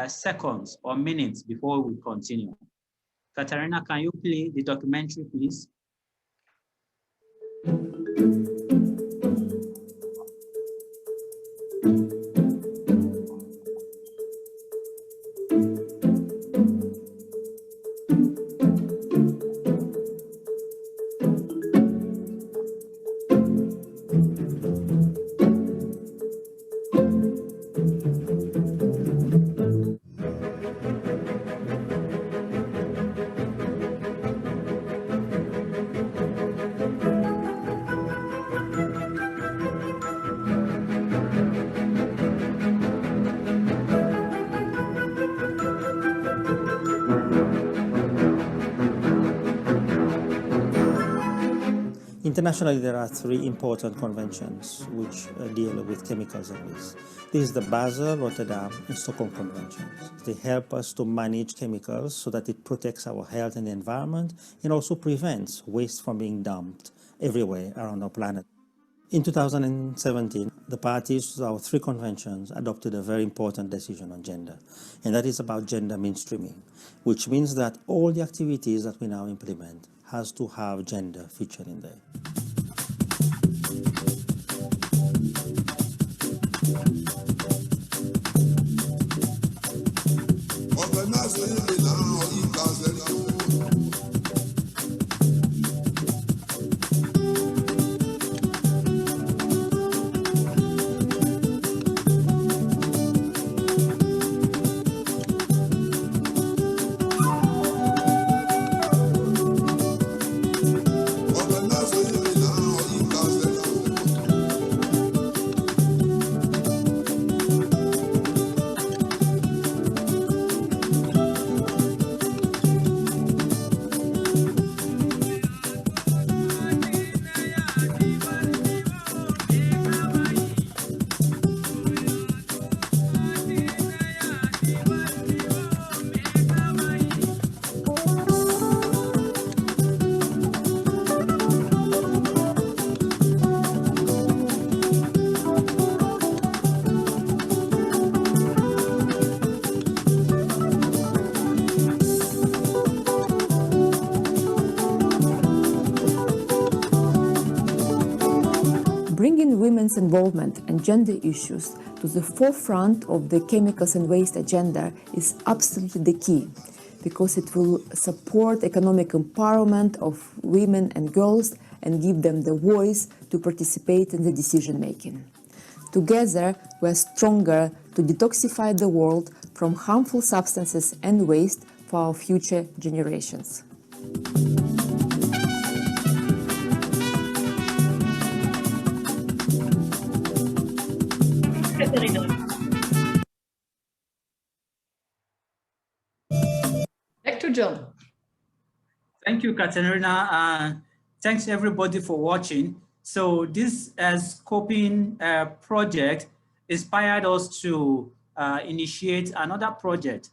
seconds or minutes before we continue. Katarina, can you play the documentary, please? Internationally, there are three important conventions which deal with chemicals and waste. This is the Basel, Rotterdam, and Stockholm Conventions. They help us to manage chemicals so that it protects our health and the environment and also prevents waste from being dumped everywhere around our planet. In 2017, the parties to our three conventions adopted a very important decision on gender, and that is about gender mainstreaming, which means that all the activities that we now implement has to have gender featured in there. Bringing women's involvement and gender issues to the forefront of the chemicals and waste agenda is absolutely the key, because it will support economic empowerment of women and girls and give them the voice to participate in the decision-making. Together, we are stronger to detoxify the world from harmful substances and waste for our future generations. Back to John. Thank you, Katerina. Thanks everybody for watching. So this scoping project inspired us to initiate another project.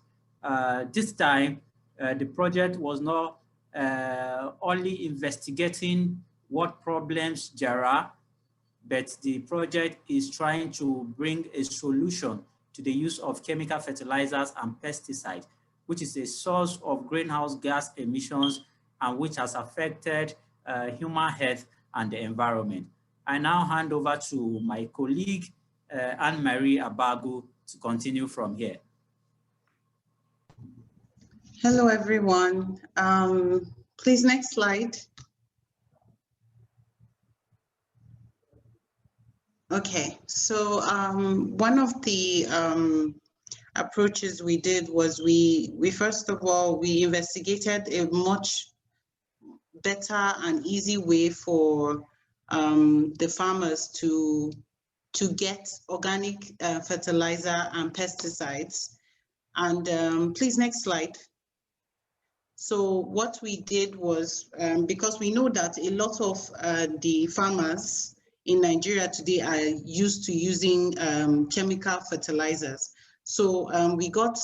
This time, the project was not only investigating what problems there are, but the project is trying to bring a solution to the use of chemical fertilizers and pesticides, which is a source of greenhouse gas emissions and which has affected human health and the environment. I now hand over to my colleague, Anne-Marie Abagu, to continue from here. Hello, everyone. Please, next slide. Okay, so one of the approaches we did was we first of all, we investigated a much better and easy way for the farmers to get organic fertilizer and pesticides. And please, next slide. So what we did was, because we know that a lot of the farmers in Nigeria today are used to using chemical fertilizers. So we got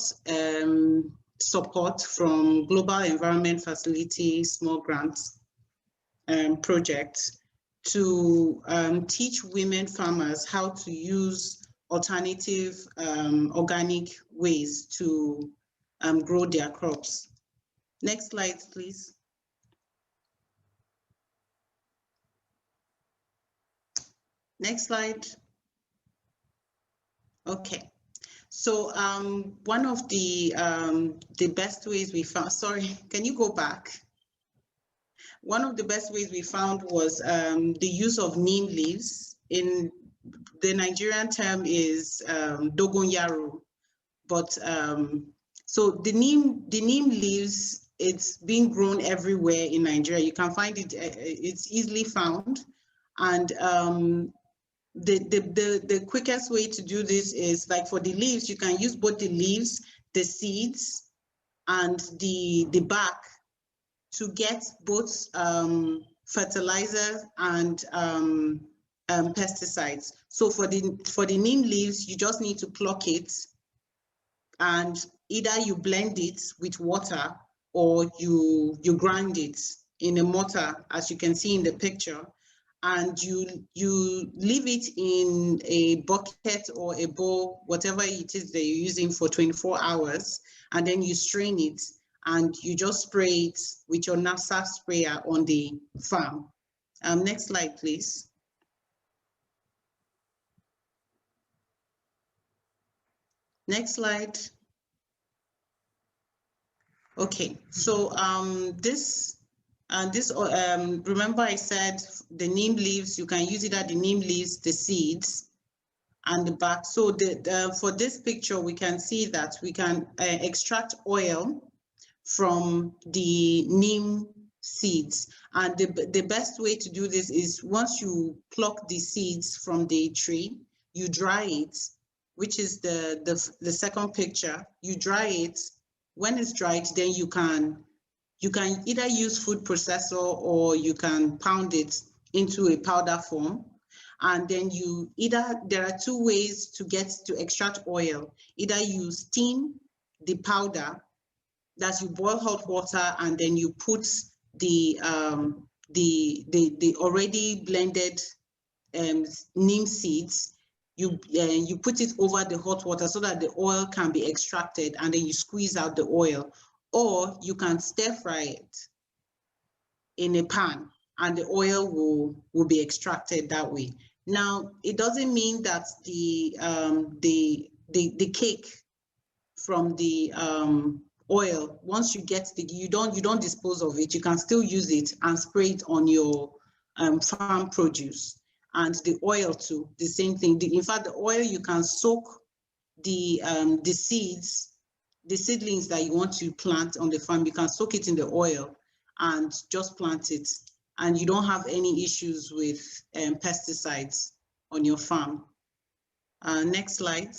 support from Global Environment Facility Small Grants Project to teach women farmers how to use alternative organic ways to grow their crops. Next slide, please. Next slide. Okay. So one of the best ways we found, sorry, can you go back? One of the best ways we found was the use of neem leaves. In the Nigerian term is dogon-yaro, but so the neem leaves, it's being grown everywhere in Nigeria. You can find it, it's easily found. And the quickest way to do this is, like for the leaves, you can use both the leaves, the seeds, and the bark to get both fertilizers and pesticides. So for the neem leaves, you just need to pluck it, and either you blend it with water or you grind it in a mortar, as you can see in the picture, and you leave it in a bucket or a bowl, whatever it is that you're using, for 24 hours, and then you strain it and you just spray it with your knapsack sprayer on the farm. Next slide, please. Next slide. Okay, so remember I said the neem leaves, you can use either the neem leaves, the seeds, and the bark. So for this picture, we can see that we can extract oil from the neem seeds. And the best way to do this is, once you pluck the seeds from the tree, you dry it, which is the second picture. You dry it. When it's dried, then you can either use food processor or you can pound it into a powder form. And then there are two ways to extract oil. Either you steam the powder, that you boil hot water, and then you put the already blended neem seeds, you put it over the hot water so that the oil can be extracted, and then you squeeze out the oil. Or you can stir fry it in a pan, and the oil will be extracted that way. Now, it doesn't mean that the cake from the oil, once you get you don't dispose of it. You can still use it and spray it on your farm produce. And the oil too, the same thing. In fact, the oil, you can soak the seeds, the seedlings that you want to plant on the farm. You can soak it in the oil and just plant it, and you don't have any issues with pesticides on your farm. Next slide.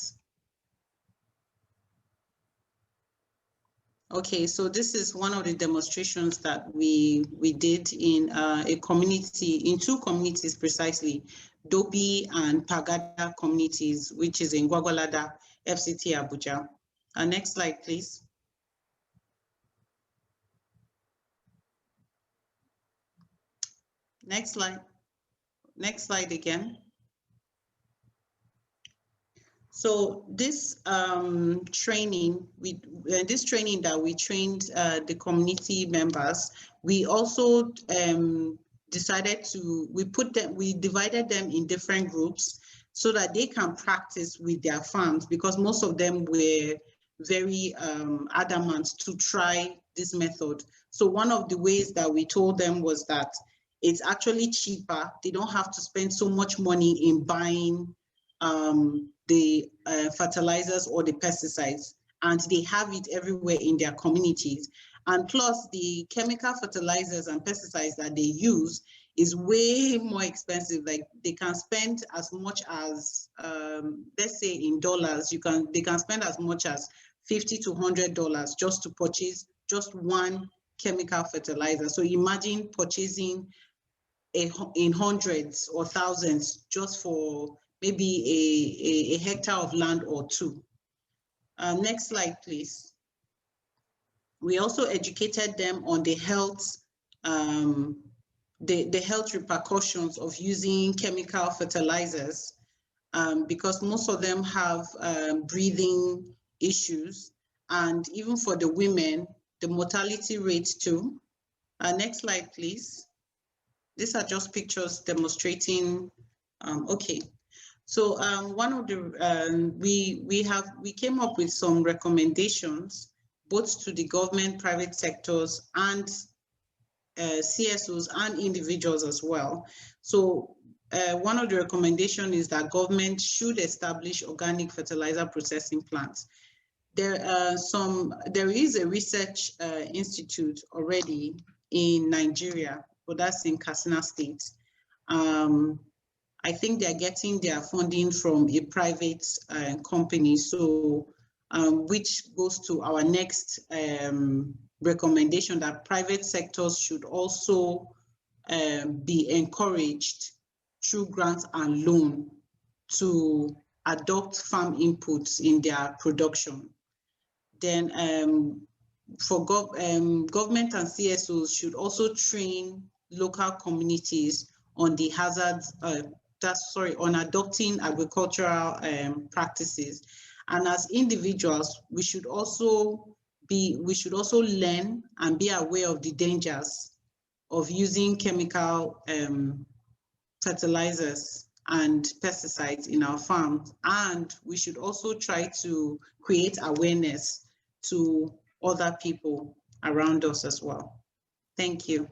Okay, so this is one of the demonstrations that we did in in two communities precisely, Dobi and Pagada communities, which is in Gwagwalada, FCT Abuja. Next slide, please. Next slide. Next slide again. So this training that we trained the community members, we also decided we divided them in different groups so that they can practice with their farms, because most of them were very adamant to try this method. So one of the ways that we told them was that it's actually cheaper. They don't have to spend so much money in buying the fertilizers or the pesticides, and they have it everywhere in their communities. And plus, the chemical fertilizers and pesticides that they use is way more expensive. Like, they can spend as much as, let's say in dollars, they can spend as much as $50 to $100 just to purchase just one chemical fertilizer. So imagine purchasing in hundreds or thousands just for maybe a hectare of land or two. Next slide, please. We also educated them on the health, the health repercussions of using chemical fertilizers, because most of them have breathing issues, and even for the women, the mortality rate too. Next slide, please. These are just pictures demonstrating. Okay. So one of the we came up with some recommendations, both to the government, private sectors, and CSOs and individuals as well. So one of the recommendations is that government should establish organic fertilizer processing plants. There is a research institute already in Nigeria, but that's in Katsina State. I think they're getting their funding from a private company, so which goes to our next recommendation, that private sectors should also be encouraged through grants and loan to adopt farm inputs in their production. Then for government and CSOs should also train local communities on the hazards, on adopting agricultural practices. And as individuals, we should also learn and be aware of the dangers of using chemical fertilizers and pesticides in our farms. And we should also try to create awareness to other people around us as well. Thank you.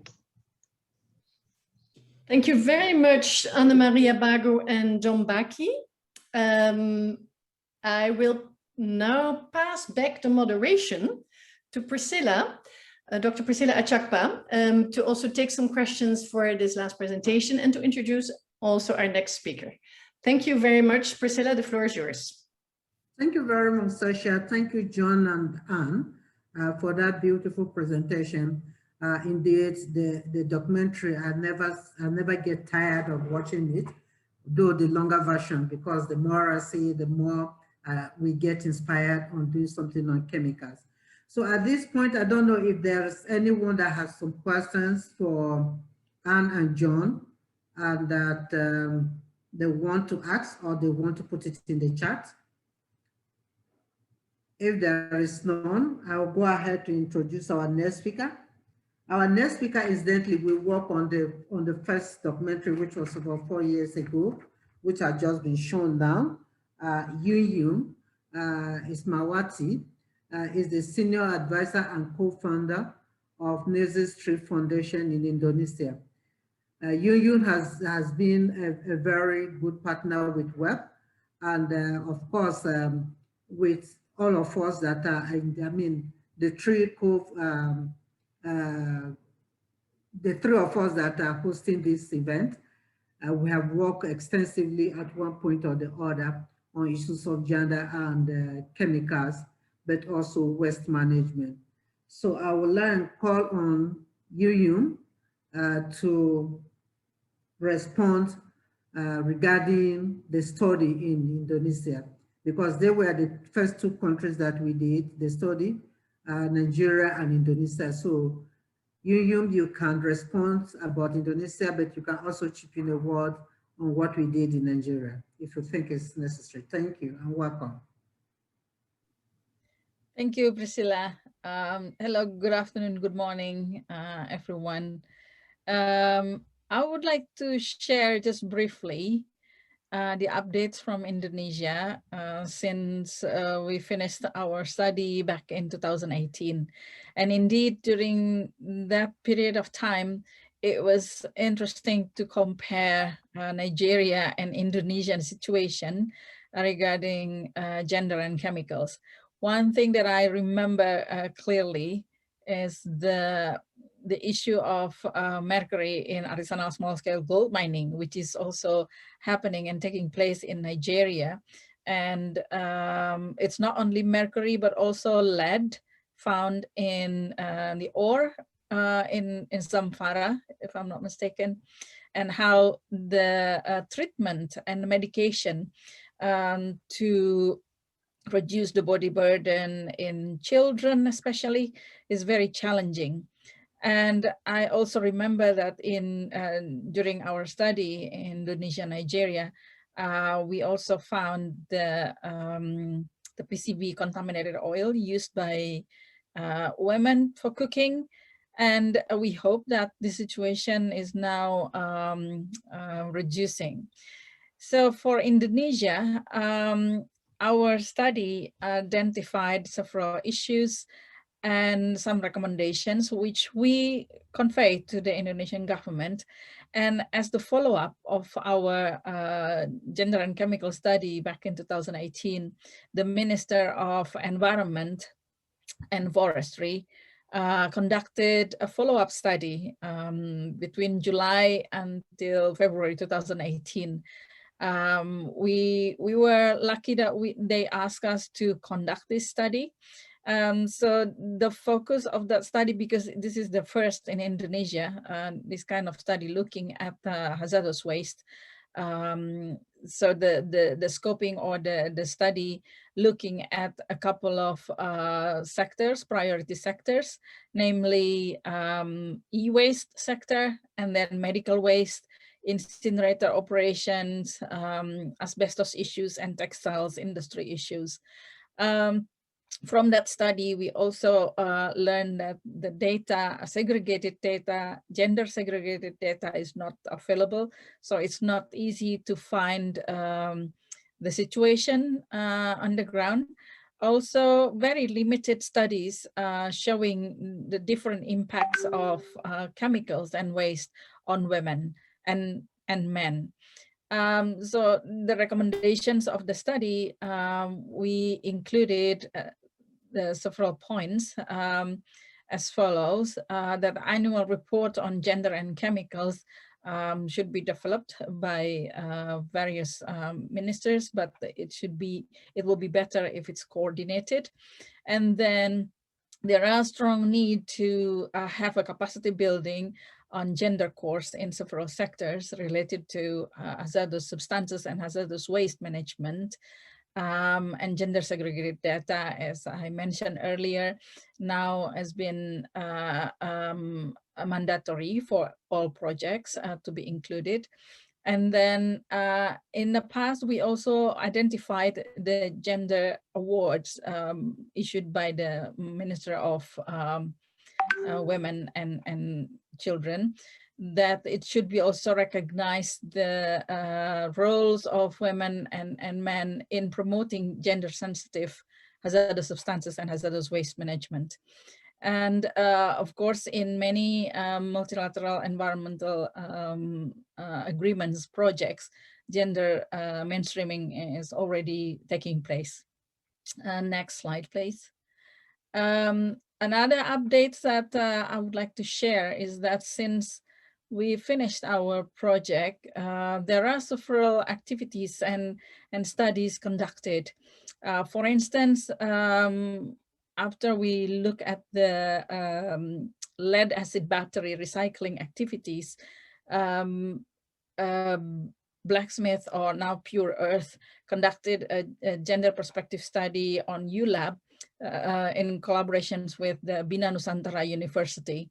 Thank you very much, Anna Maria Bago and John Baki. I will now pass back the moderation to Priscilla, Dr. Priscilla Achakpa, to also take some questions for this last presentation and to introduce also our next speaker. Thank you very much, Priscilla. The floor is yours. Thank you very much, Sasha. Thank you, John and Anne, for that beautiful presentation. Indeed, the documentary, I never get tired of watching it, though the longer version, because the more I see, the more we get inspired on doing something on chemicals. So at this point, I don't know if there's anyone that has some questions for Anne and John, and that they want to ask or they want to put it in the chat. If there is none, I'll go ahead to introduce our next speaker. Our next speaker, incidentally, will work on the first documentary, which was about 4 years ago, which has just been shown now. Yun Ismawati is the senior advisor and co-founder of Nurses Tree Foundation in Indonesia. Yun has been a very good partner with WEP, and of course, with all of us that are, the three of us that are hosting this event, we have worked extensively at one point or the other on issues of gender and chemicals, but also waste management. So I will now call on Yun to respond regarding the study in Indonesia, because they were the first two countries that we did the study, Nigeria and Indonesia. So you can respond about Indonesia, but you can also chip in a word on what we did in Nigeria, if you think it's necessary. Thank you and welcome. Thank you, Priscilla. Hello, good afternoon, good morning, everyone. I would like to share just briefly the updates from Indonesia since we finished our study back in 2018. And indeed, during that period of time, it was interesting to compare Nigeria and Indonesian situation regarding gender and chemicals. One thing that I remember clearly is the issue of mercury in artisanal small-scale gold mining, which is also happening and taking place in Nigeria. And it's not only mercury, but also lead found in the ore in Zamfara, if I'm not mistaken, and how the treatment and the medication to reduce the body burden in children especially is very challenging. And I also remember that during our study in Indonesia, Nigeria, we also found the PCB contaminated oil used by women for cooking. And we hope that the situation is now reducing. So for Indonesia, our study identified several issues and some recommendations which we conveyed to the Indonesian government. And as the follow-up of our gender and chemical study back in 2018, the Minister of Environment and Forestry conducted a follow-up study between July until February 2018. We were lucky that they asked us to conduct this study. So the focus of that study, because this is the first in Indonesia, this kind of study looking at hazardous waste. So the scoping or the study looking at a couple of sectors, priority sectors, namely e-waste sector, and then medical waste, incinerator operations, asbestos issues, and textiles industry issues. From that study, we also learned that the data, segregated data, gender segregated data is not available. So it's not easy to find the situation on the ground. Also, very limited studies showing the different impacts of chemicals and waste on women and men. So the recommendations of the study, we included the several points as follows, that annual report on gender and chemicals should be developed by various ministers, but it will be better if it's coordinated. And then there are strong need to have a capacity building on gender course in several sectors related to hazardous substances and hazardous waste management. And gender segregated data, as I mentioned earlier, now has been mandatory for all projects to be included. And then in the past, we also identified the gender awards issued by the Minister of Women and Children, that it should be also recognize the roles of women and men in promoting gender sensitive hazardous substances and hazardous waste management. And of course, in many multilateral environmental agreements projects, gender mainstreaming is already taking place. Next slide, please. Another update that I would like to share is that since we finished our project, there are several activities and studies conducted. For instance, after we look at the lead acid battery recycling activities, Blacksmith, or now Pure Earth, conducted a gender perspective study on ULab in collaborations with the Bina Nusantara University.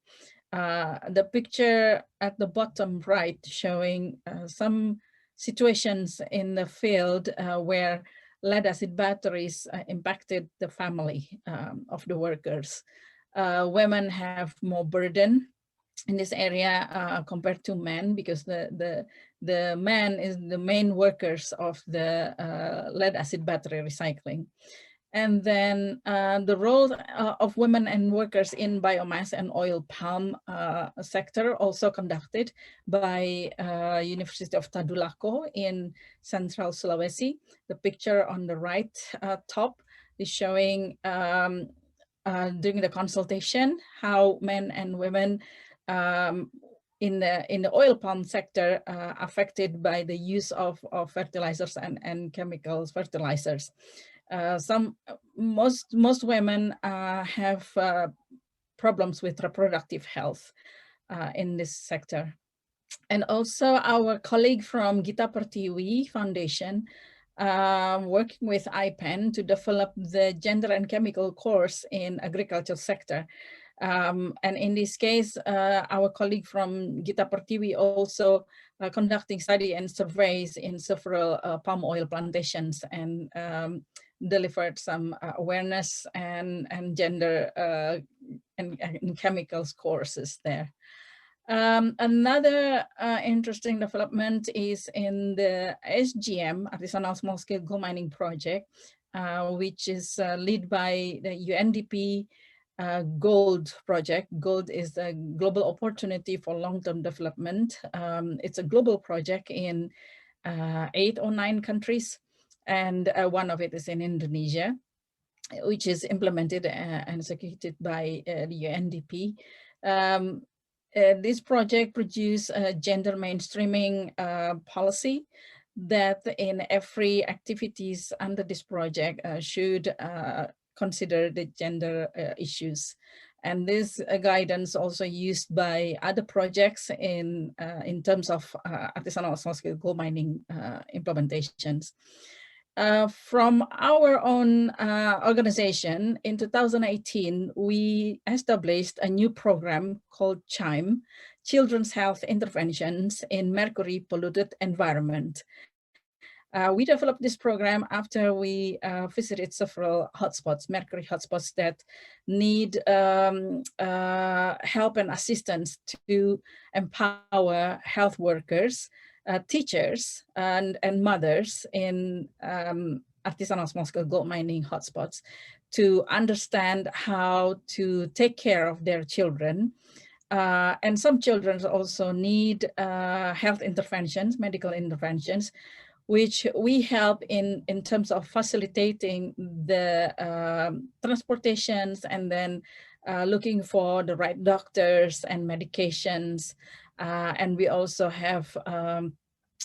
The picture at the bottom right showing some situations in the field where lead acid batteries impacted the family of the workers. Women have more burden in this area compared to men, because the man is the main workers of the lead acid battery recycling. And then the role of women and workers in biomass and oil palm sector, also conducted by University of Tadulako in Central Sulawesi. The picture on the right top is showing during the consultation how men and women in the oil palm sector affected by the use of fertilizers and chemicals fertilizers. Most women have problems with reproductive health in this sector. And also our colleague from Gita Pertiwi Foundation, working with IPEN to develop the gender and chemical course in agriculture sector. And in this case, our colleague from Gita Pertiwi also conducting study and surveys in several palm oil plantations, and delivered some awareness and gender and chemicals courses there. Another interesting development is in the SGM, Artisanal Small Scale Gold Mining Project, which is led by the UNDP Gold Project. Gold is a global opportunity for long-term development. It's a global project in 8 or 9 countries, and one of it is in Indonesia, which is implemented and executed by the UNDP. This project produced a gender mainstreaming policy that in every activities under this project should consider the gender issues. And this guidance also used by other projects in terms of artisanal small-scale gold mining implementations. From our own organization, in 2018, we established a new program called CHIME, Children's Health Interventions in Mercury Polluted Environment. We developed this program after we visited several hotspots, mercury hotspots that need help and assistance to empower health workers, teachers, and mothers in artisanal small-scale gold mining hotspots to understand how to take care of their children. And some children also need health interventions, medical interventions, which we help in terms of facilitating the transportations and then looking for the right doctors and medications. And we also have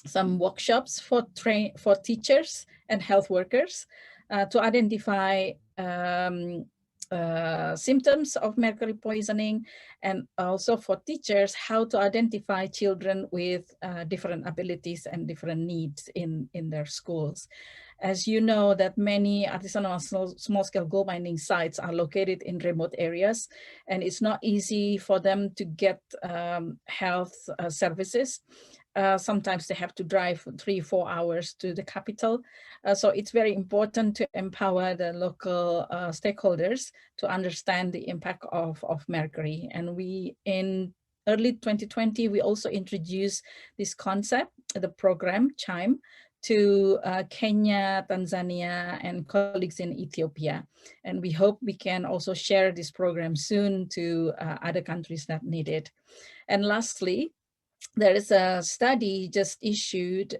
some workshops for teachers and health workers to identify symptoms of mercury poisoning, and also for teachers how to identify children with different abilities and different needs in their schools. As you know, that many artisanal small-scale gold mining sites are located in remote areas, and it's not easy for them to get health services. Sometimes they have to drive 3-4 hours to the capital. So it's very important to empower the local stakeholders to understand the impact of mercury. And we, in early 2020, we also introduced this concept, the program CHIME, to Kenya, Tanzania, and colleagues in Ethiopia. And we hope we can also share this program soon to other countries that need it. And lastly, there is a study just issued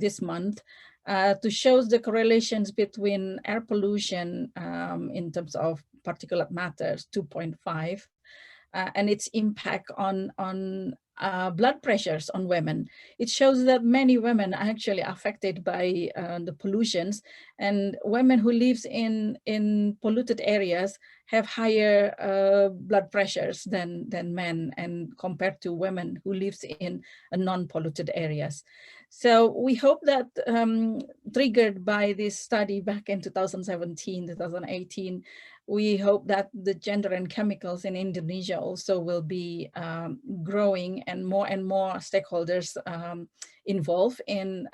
this month to show the correlations between air pollution in terms of particulate matter 2.5 and its impact on blood pressures on women. It shows that many women are actually affected by the pollutions, and women who live in polluted areas have higher blood pressures than men, and compared to women who live in non-polluted areas. So we hope that triggered by this study back in 2017, 2018, we hope that the gender and chemicals in Indonesia also will be growing, and more stakeholders involved in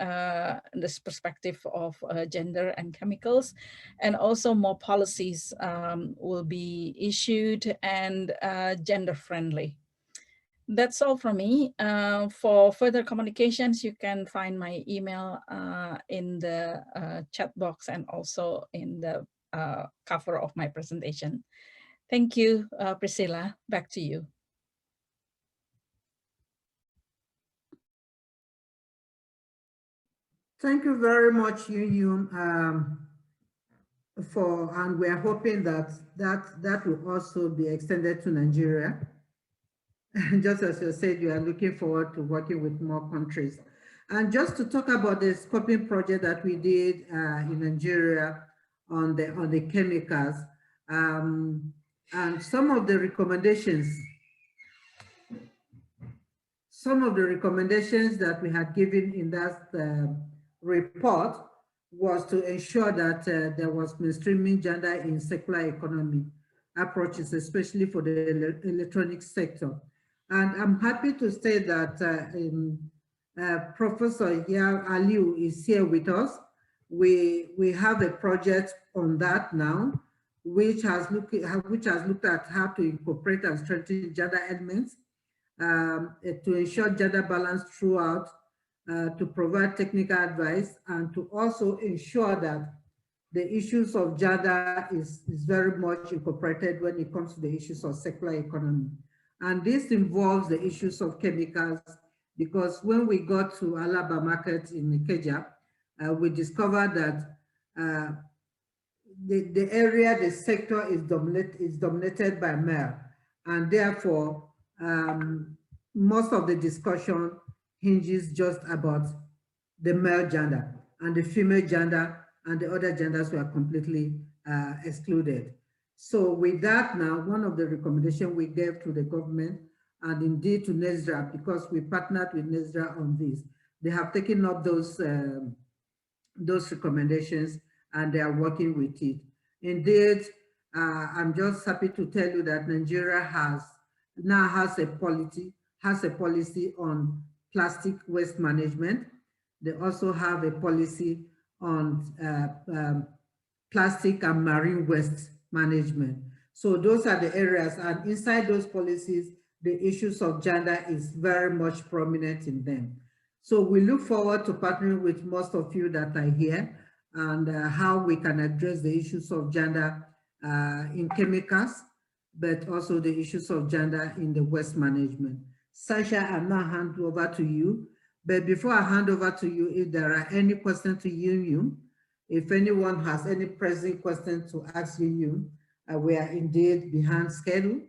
this perspective of gender and chemicals, and also more policies will be issued and gender friendly. That's all from me. For further communications, you can find my email in the chat box and also in the cover of my presentation. Thank you, Priscilla. Back to you. Thank you very much, Yun. And we are hoping that will also be extended to Nigeria. Just as you said, you are looking forward to working with more countries. And just to talk about the scoping project that we did in Nigeria on the chemicals, and some of the recommendations that we had given in that report was to ensure that there was mainstreaming gender in circular economy approaches, especially for the electronic sector. And I'm happy to say that Professor Yao Aliu is here with us. We have a project on that now, which has looked at how to incorporate and strengthen gender elements to ensure gender balance throughout, to provide technical advice, and to also ensure that the issues of gender is very much incorporated when it comes to the issues of circular economy. And this involves the issues of chemicals, because when we got to Alaba market in Ikeja, we discovered that the area, the sector is dominated by male, and therefore most of the discussion hinges just about the male gender, and the female gender and the other genders were completely excluded. So with that now, one of the recommendations we gave to the government and indeed to NESDRA, because we partnered with NESDRA on this, they have taken up those recommendations and they are working with it. Indeed, I'm just happy to tell you that Nigeria now has a policy on plastic waste management. They also have a policy on plastic and marine waste management. So those are the areas, and inside those policies, the issues of gender is very much prominent in them. So we look forward to partnering with most of you that are here and how we can address the issues of gender in chemicals, but also the issues of gender in the waste management. Sasha, I'll now hand over to you. But before I hand over to you, if there are any questions to you, if anyone has any pressing questions to ask you, we are indeed behind schedule.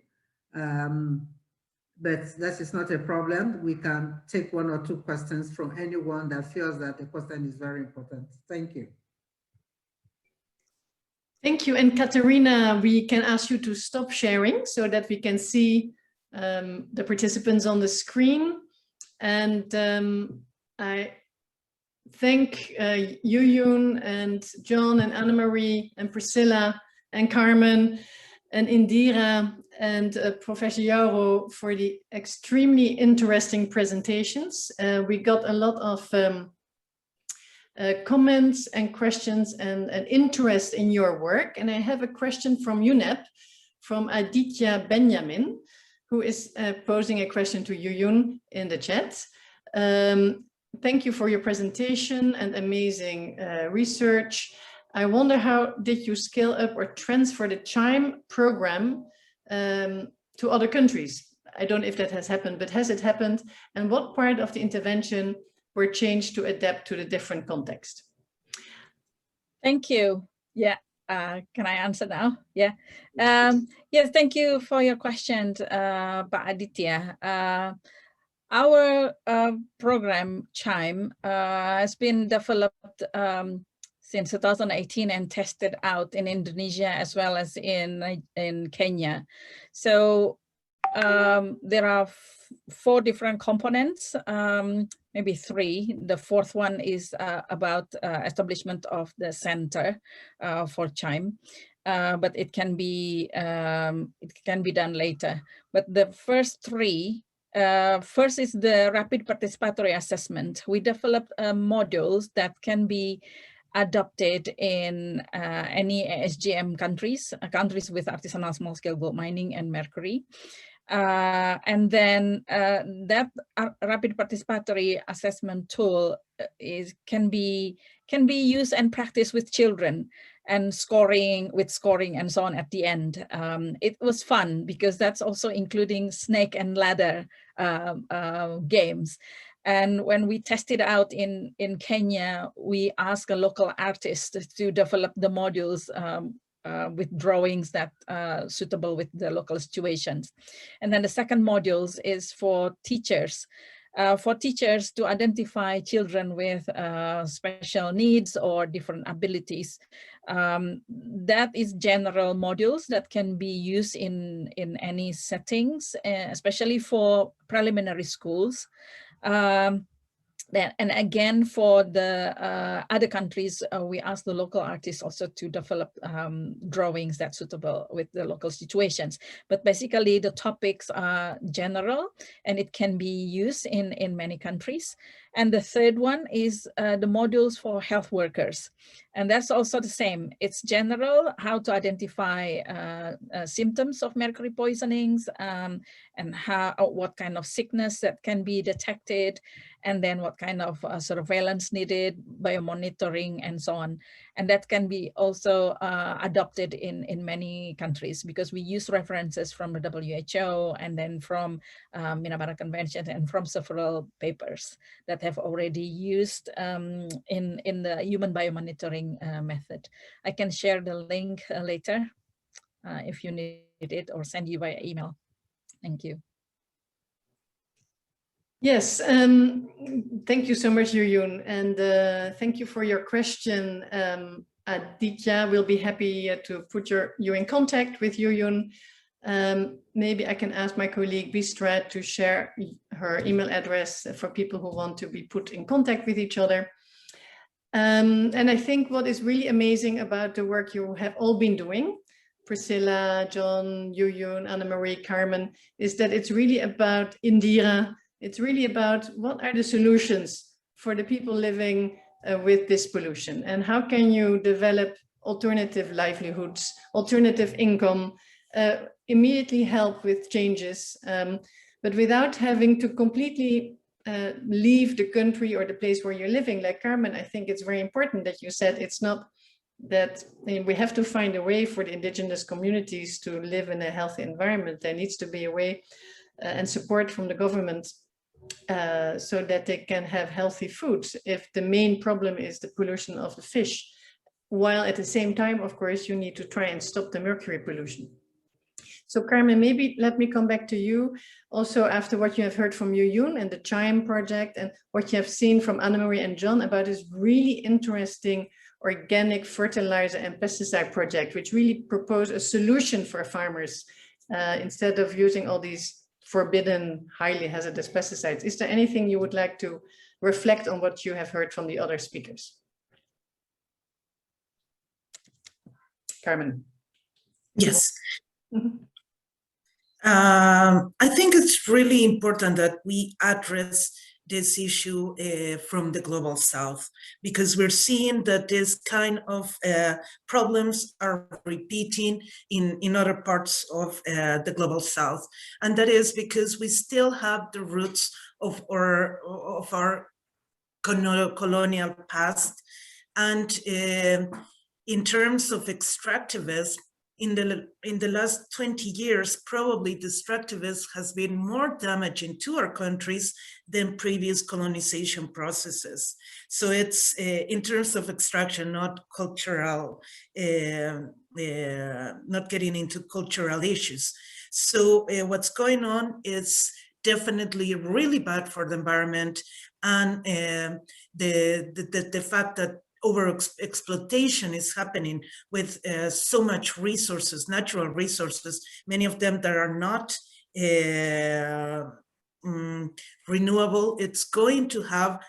But that is not a problem. We can take one or two questions from anyone that feels that the question is very important. Thank you. Thank you. And Katerina, we can ask you to stop sharing so that we can see the participants on the screen. And I thank Yuyun and John and Anna-Marie and Priscilla and Carmen and Indira and Professor Jauro for the extremely interesting presentations. We got a lot of comments and questions and interest in your work. And I have a question from UNEP, from Aditya Benjamin, who is posing a question to Yuyun in the chat. Thank you for your presentation and amazing research. I wonder, how did you scale up or transfer the CHIME program to other countries? I don't know if that has happened, but has it happened? And what part of the intervention were changed to adapt to the different context? Thank you. Yeah. Can I answer now? Yeah. Yes, thank you for your question, Pak Aditya. Our program, CHIME, has been developed since 2018 and tested out in Indonesia as well as in Kenya. So there are 4 different components, maybe 3. The 4th one is about establishment of the center for CHIME, but it can be done later. But the first 3. First is the rapid participatory assessment. We developed modules that can be adopted in any SGM countries with artisanal small-scale gold mining and mercury. And then that rapid participatory assessment tool can be used and practiced with children, and scoring and so on at the end. It was fun because that's also including snake and ladder games. And when we tested out in Kenya, we asked a local artist to develop the modules with drawings that are suitable with the local situations. And then the second modules is for teachers to identify children with special needs or different abilities. That is general modules that can be used in any settings, especially for preliminary schools. And again, for the other countries, we ask the local artists also to develop drawings that's suitable with the local situations. But basically, the topics are general, and it can be used in many countries. And the third one is the modules for health workers. And that's also the same. It's general, how to identify symptoms of mercury poisonings, and what kind of sickness that can be detected, and then what kind of surveillance needed, biomonitoring, and so on. And that can be also adopted in many countries, because we use references from the WHO and then from Minamata Convention and from several papers that have already used in the human biomonitoring method. I can share the link later if you need it, or send you via email. Thank you. Yes, thank you so much, Yuyun, and thank you for your question. Aditya will be happy to put you in contact with Yuyun. Maybe I can ask my colleague Bistra to share her email address for people who want to be put in contact with each other. And I think what is really amazing about the work you have all been doing, Priscilla, John, Yuyun, Anna-Marie, Carmen, is that it's really about Indira. It's really about what are the solutions for the people living with this pollution, and how can you develop alternative livelihoods, alternative income, immediately help with changes, but without having to completely leave the country or the place where you're living. Like Carmen, I think it's very important that you said it's not that we have to find a way for the indigenous communities to live in a healthy environment. There needs to be a way and support from the government so that they can have healthy foods if the main problem is the pollution of the fish, while at the same time, of course, you need to try and stop the mercury pollution. So Carmen, maybe let me come back to you also after what you have heard from Yuyun and the CHIME project and what you have seen from Anna-Marie and John about this really interesting organic fertilizer and pesticide project, which really propose a solution for farmers instead of using all these forbidden, highly hazardous pesticides. Is there anything you would like to reflect on what you have heard from the other speakers? Carmen. Yes. I think it's really important that we address this issue from the global south, because we're seeing that this kind of problems are repeating in other parts of the global south. And that is because we still have the roots of our colonial past. And in terms of extractivism, in the last 20 years, probably the extractivism has been more damaging to our countries than previous colonization processes. So it's in terms of extraction, not cultural, not getting into cultural issues. So what's going on is definitely really bad for the environment, and the fact that over-exploitation is happening with so much resources, natural resources, many of them that are not renewable, it's going to have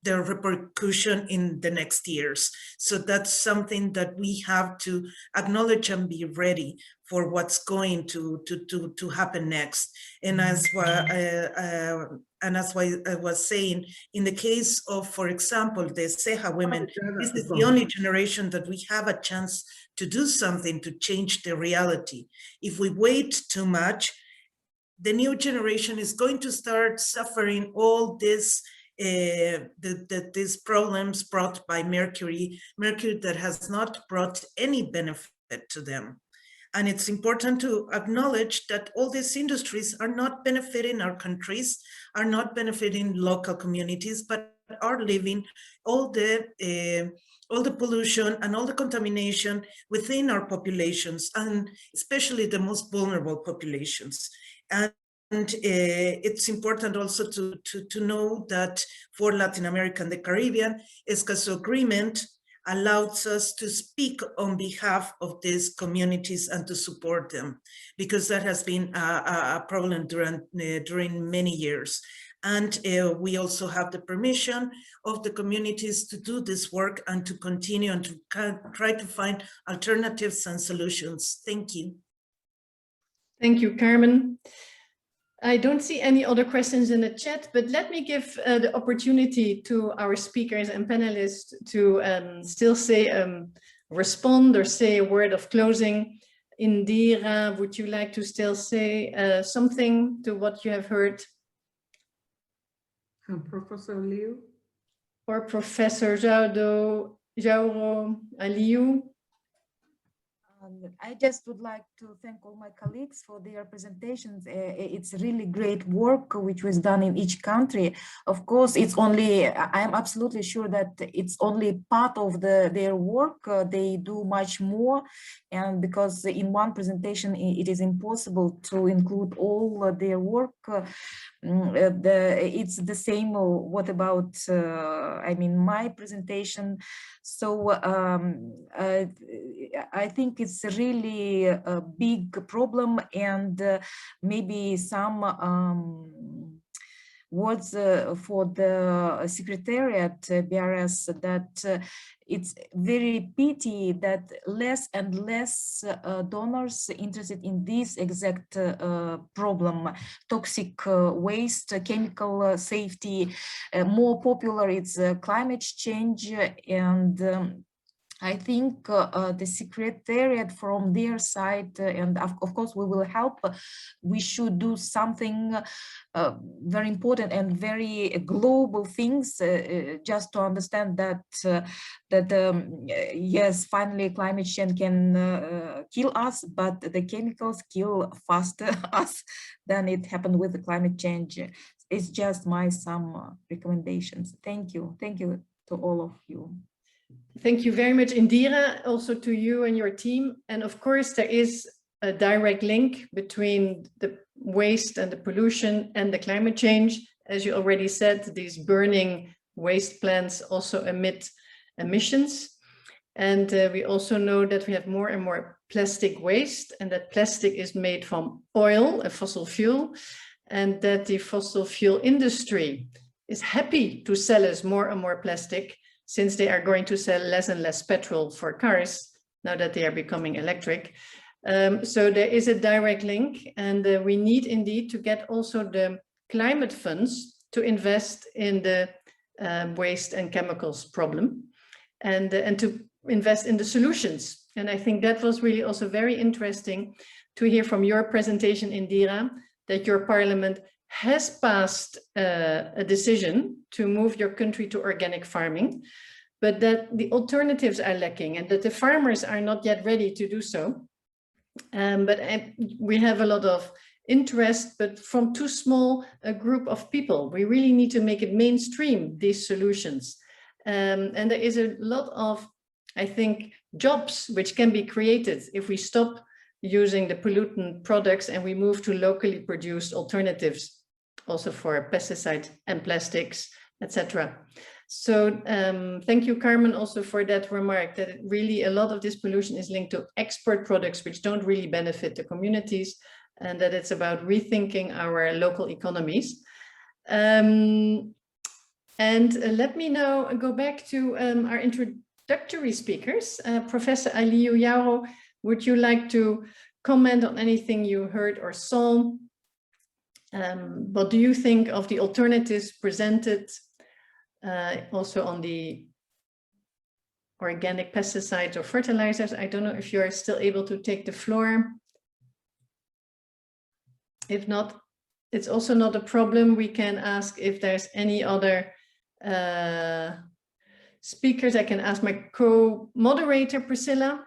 the repercussion in the next years. So that's something that we have to acknowledge and be ready for what's going to happen next. And as what I was saying, in the case of, for example, the Ceja women, this is the only generation that we have a chance to do something to change the reality. If we wait too much, the new generation is going to start suffering all this these problems brought by mercury that has not brought any benefit to them. And it's important to acknowledge that all these industries are not benefiting our countries, are not benefiting local communities, but are leaving all the pollution and all the contamination within our populations, and especially the most vulnerable populations. And it's important also to know that for Latin America and the Caribbean, Escazú Agreement allows us to speak on behalf of these communities and to support them, because that has been a problem during many years. And we also have the permission of the communities to do this work and to continue and to try to find alternatives and solutions. Thank you. Thank you, Carmen. I don't see any other questions in the chat, but let me give the opportunity to our speakers and panelists to still say, respond or say a word of closing. Indira, would you like to still say something to what you have heard? Professor Liu? Or Professor Jauro Aliu? I just would like to thank all my colleagues for their presentations. It's really great work which was done in each country. Of course, it's only, I'm absolutely sure that it's only part of their work. They do much more. And because in one presentation, it is impossible to include all their work. it's the same. What about, I mean, my presentation? So I think it's really a big problem, and maybe some words for the Secretariat, BRS, that it's very pity that less and less donors interested in this exact problem, toxic waste, chemical safety. More popular it's climate change, and I think the Secretariat from their side, and of course we will help, we should do something very important and very global things, just to understand that yes, finally climate change can kill us, but the chemicals kill faster us than it happened with the climate change. It's just some recommendations. Thank you to all of you. Thank you very much, Indira, also to you and your team. And of course, there is a direct link between the waste and the pollution and the climate change. As you already said, these burning waste plants also emit emissions. And we also know that we have more and more plastic waste, and that plastic is made from oil, a fossil fuel, and that the fossil fuel industry is happy to sell us more and more plastic, since they are going to sell less and less petrol for cars now that they are becoming electric. So there is a direct link, and we need indeed to get also the climate funds to invest in the waste and chemicals problem, and to invest in the solutions. And I think that was really also very interesting to hear from your presentation, Indira, that your parliament has passed a decision to move your country to organic farming, but that the alternatives are lacking and that the farmers are not yet ready to do so. But we have a lot of interest, but from too small a group of people. We really need to make it mainstream, these solutions. And there is a lot of, I think, jobs which can be created if we stop using the pollutant products and we move to locally produced alternatives, also for pesticides and plastics, etc. So thank you, Carmen, also for that remark, that really a lot of this pollution is linked to export products which don't really benefit the communities, and that it's about rethinking our local economies. And let me now go back to our introductory speakers. Professor Aliou Yaro, would you like to comment on anything you heard or saw? What do you think of the alternatives presented, also on the organic pesticides or fertilizers? I don't know if you're still able to take the floor. If not, it's also not a problem. We can ask if there's any other speakers. I can ask my co-moderator, Priscilla,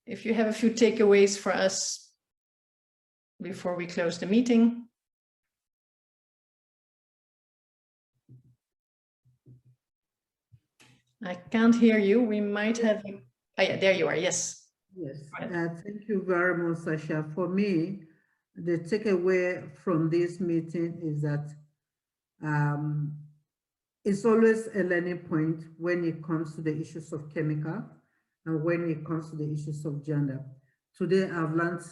if you have a few takeaways for us before we close the meeting. I can't hear you. We might have, oh yeah, there you are, yes. Yes, thank you very much, Sasha. For me, the takeaway from this meeting is that it's always a learning point when it comes to the issues of chemical and when it comes to the issues of gender. Today, I've learned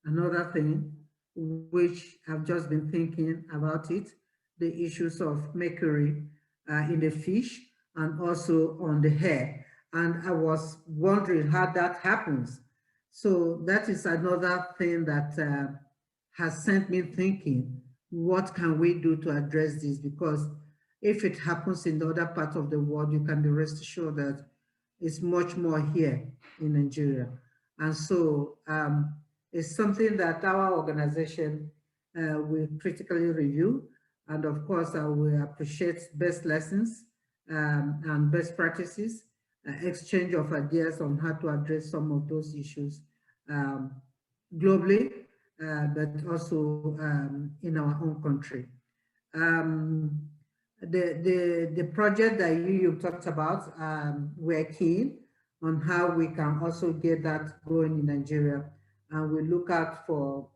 another thing, which I've just been thinking about it, the issues of mercury in the fish and also on the hair. And I was wondering how that happens. So that is another thing that has sent me thinking, what can we do to address this? Because if it happens in the other part of the world, you can be rest assured that it's much more here in Nigeria. And so it's something that our organization will critically review. And of course, I will appreciate best lessons and best practices, exchange of ideas on how to address some of those issues globally, but also in our own country. The project that you talked about, we're keen on how we can also get that going in Nigeria, and we look out for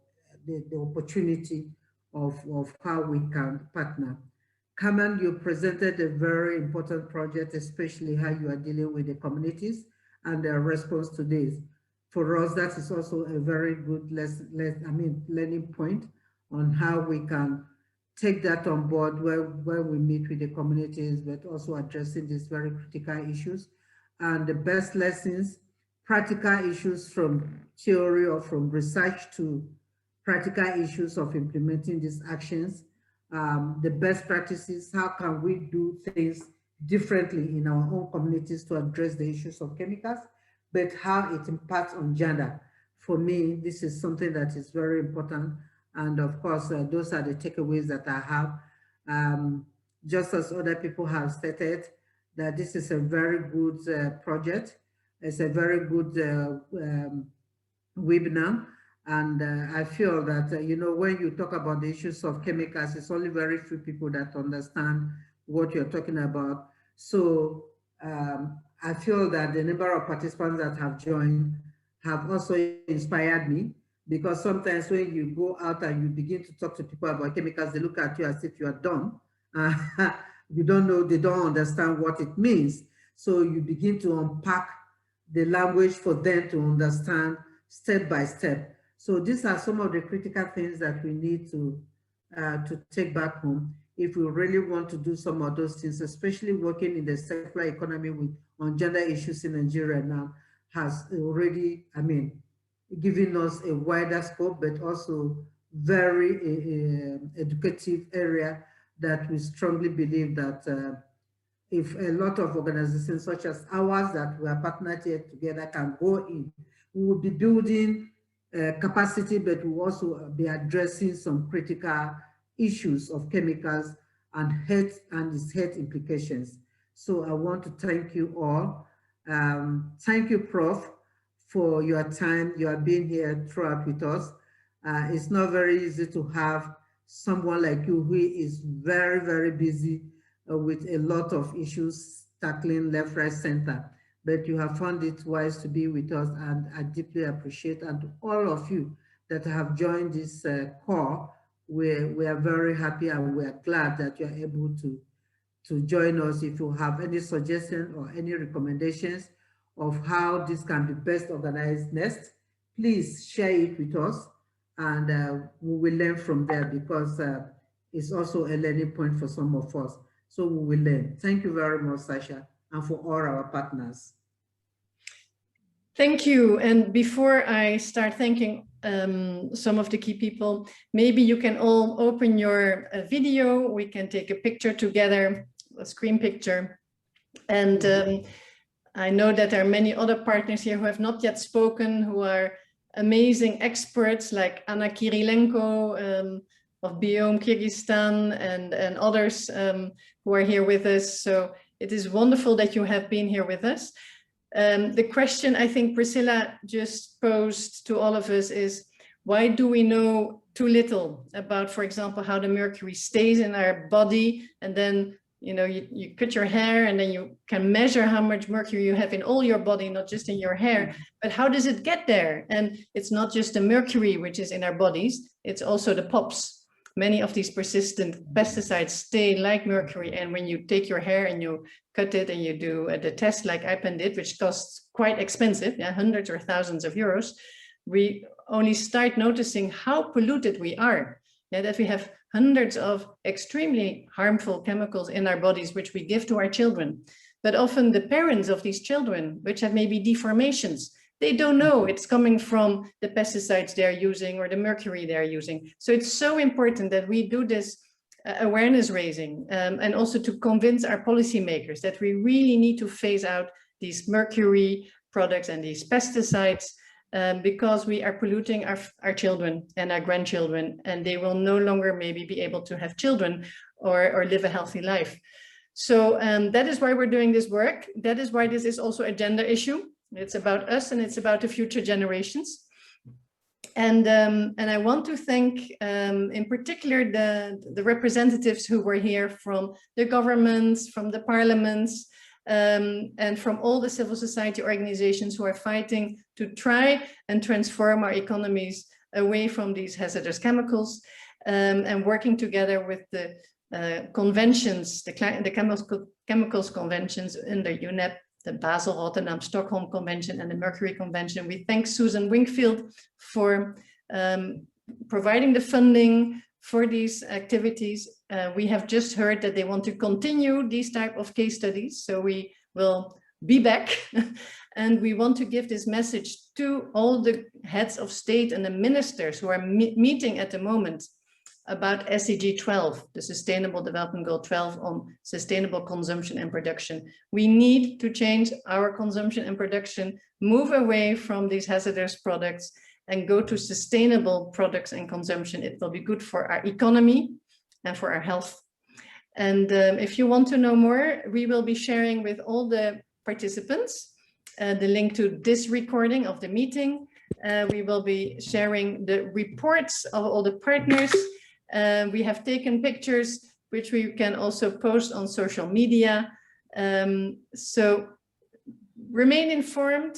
the opportunity of how we can partner. Carmen, you presented a very important project, especially how you are dealing with the communities and their response to this. For us, that is also a very good learning point on how we can take that on board where we meet with the communities, but also addressing these very critical issues. And the best lessons, practical issues from theory or from research to practical issues of implementing these actions. The best practices, how can we do things differently in our own communities to address the issues of chemicals, but how it impacts on gender. For me, this is something that is very important. And of course, those are the takeaways that I have. Just as other people have stated, that this is a very good project. It's a very good webinar. And I feel that, you know, when you talk about the issues of chemicals, it's only very few people that understand what you're talking about. So I feel that the number of participants that have joined have also inspired me, because sometimes when you go out and you begin to talk to people about chemicals, they look at you as if you are dumb. You don't know, they don't understand what it means. So you begin to unpack the language for them to understand step by step. So these are some of the critical things that we need to take back home if we really want to do some of those things, especially working in the circular economy on gender issues in Nigeria now has already, given us a wider scope, but also very educative area that we strongly believe that if a lot of organizations such as ours that we are partnered here together can go in, we will be building capacity, but we will also be addressing some critical issues of chemicals and health and its health implications. So I want to thank you all. Thank you, Prof, for your time. You have been here throughout with us. It's not very easy to have someone like you who is very, very busy with a lot of issues tackling left, right, center. But you have found it wise to be with us, and I deeply appreciate, and to all of you that have joined this call, we are very happy and we are glad that you are able to join us. If you have any suggestions or any recommendations of how this can be best organized next, please share it with us, and we will learn from there, because it's also a learning point for some of us. So we will learn. Thank you very much, Sasha, and for all our partners. Thank you. And before I start thanking some of the key people, maybe you can all open your video. We can take a picture together, a screen picture. And I know that there are many other partners here who have not yet spoken, who are amazing experts like Anna Kirilenko of Biome Kyrgyzstan and others who are here with us. So it is wonderful that you have been here with us. The question I think Priscilla just posed to all of us is, why do we know too little about, for example, how the mercury stays in our body? And then, you know, you cut your hair and then you can measure how much mercury you have in all your body, not just in your hair, but how does it get there? And it's not just the mercury which is in our bodies, it's also the POPs. Many of these persistent pesticides stay like mercury, and when you take your hair and you cut it and you do the test like IPEN did, which costs quite expensive, hundreds or thousands of euros, we only start noticing how polluted we are, that we have hundreds of extremely harmful chemicals in our bodies, which we give to our children. But often the parents of these children, which have maybe deformations, they don't know it's coming from the pesticides they're using or the mercury they're using. So it's so important that we do this awareness raising and also to convince our policymakers that we really need to phase out these mercury products and these pesticides because we are polluting our children and our grandchildren, and they will no longer maybe be able to have children or live a healthy life. So that is why we're doing this work. That is why this is also a gender issue. It's about us and it's about the future generations. And I want to thank in particular the representatives who were here from the governments, from the parliaments, and from all the civil society organizations who are fighting to try and transform our economies away from these hazardous chemicals. and working together with the conventions, the chemicals conventions under UNEP, the Basel, Rotterdam, Stockholm Convention and the Mercury Convention. We thank Susan Wingfield for providing the funding for these activities. We have just heard that they want to continue these type of case studies, so we will be back. And we want to give this message to all the heads of state and the ministers who are meeting at the moment about SDG 12, the Sustainable Development Goal 12 on sustainable consumption and production. We need to change our consumption and production, move away from these hazardous products and go to sustainable products and consumption. It will be good for our economy and for our health. And if you want to know more, we will be sharing with all the participants the link to this recording of the meeting. We will be sharing the reports of all the partners. We have taken pictures, which we can also post on social media. So remain informed.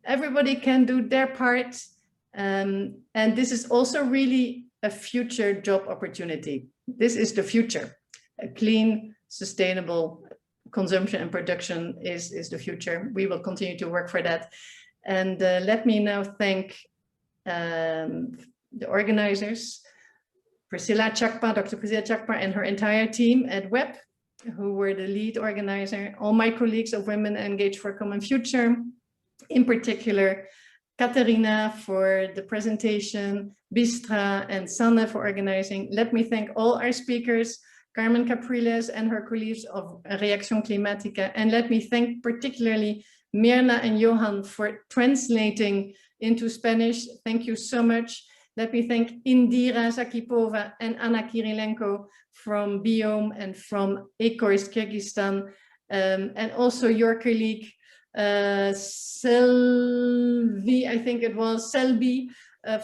Everybody can do their part. And this is also really a future job opportunity. This is the future. A clean, sustainable consumption and production is the future. We will continue to work for that. And let me now thank the organizers, Priscilla Chakpa, Dr. Priscilla Chakpa and her entire team at WEP, who were the lead organizer, all my colleagues of Women Engaged for a Common Future, in particular, Katerina for the presentation, Bistra and Sanne for organizing. Let me thank all our speakers, Carmen Capriles and her colleagues of Reaction Climatica. And let me thank particularly Mirna and Johan for translating into Spanish. Thank you so much. Let me thank Indira Zakipova and Anna Kirilenko from Biome and from Ecoist, Kyrgyzstan, and also your colleague, Selvi, I think it was, Selby,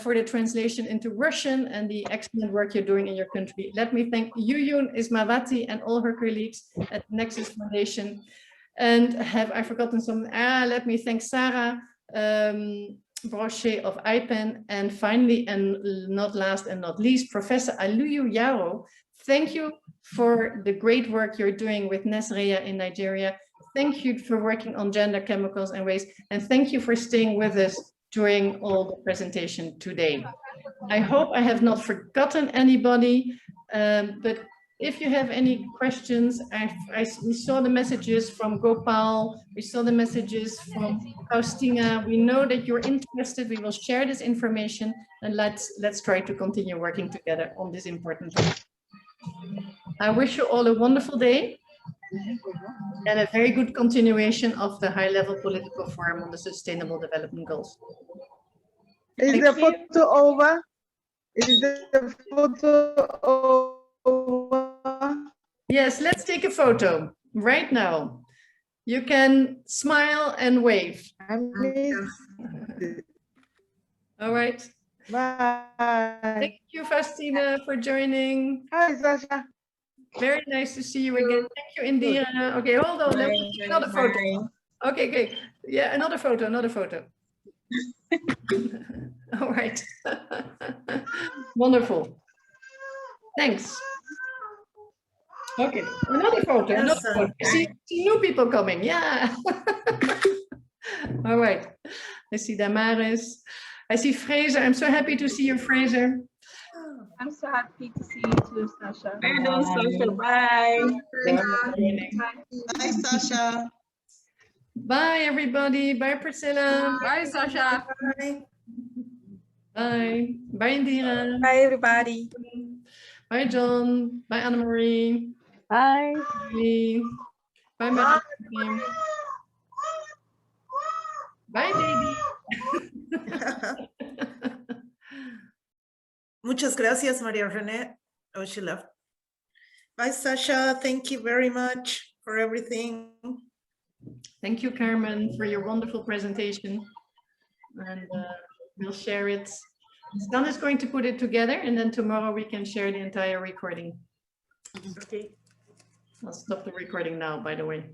for the translation into Russian and the excellent work you're doing in your country. Let me thank Yuyun Ismavati and all her colleagues at Nexus Foundation. And have I forgotten something? Let me thank Sarah Brochet of IPEN. And finally, and not last and not least, Professor Aluyu Yaro. Thank you for the great work you're doing with Nesrea in Nigeria. Thank you for working on gender, chemicals and waste. And thank you for staying with us during all the presentation today. I hope I have not forgotten anybody, but if you have any questions, we saw the messages from Gopal, we saw the messages from Faustina. We know that you're interested. We will share this information and let's try to continue working together on this important topic. I wish you all a wonderful day and a very good continuation of the high-level political forum on the Sustainable Development Goals. Is the photo over? Is the photo over? Yes, let's take a photo right now. You can smile and wave. All right. Bye. Thank you, Faustina, for joining. Hi, Sasha. Very nice to see you again. Thank you, Indira. Okay, hold on. Let me take another photo. Okay, okay. Yeah, another photo, another photo. All right. Wonderful. Thanks. Okay, another photo. Yes, another photo. See new people coming. Yeah. All right. I see Damaris. I see Fraser. I'm so happy to see you, Fraser. I'm so happy to see you too, Sasha. Well done, Sasha. Bye. Bye, Sasha. Bye, everybody. Bye, Priscilla. Bye, Sasha. Bye. Bye. Bye, Indira. Bye, everybody. Bye, John. Bye, Anna-Marie. Bye. Bye, Madam. Bye, baby. Muchas gracias, Maria Rene. Oh, she left. Bye, Sasha. Thank you very much for everything. Thank you, Carmen, for your wonderful presentation. And we'll share it. Stan is going to put it together, and then tomorrow we can share the entire recording. Okay. I'll stop the recording now, by the way.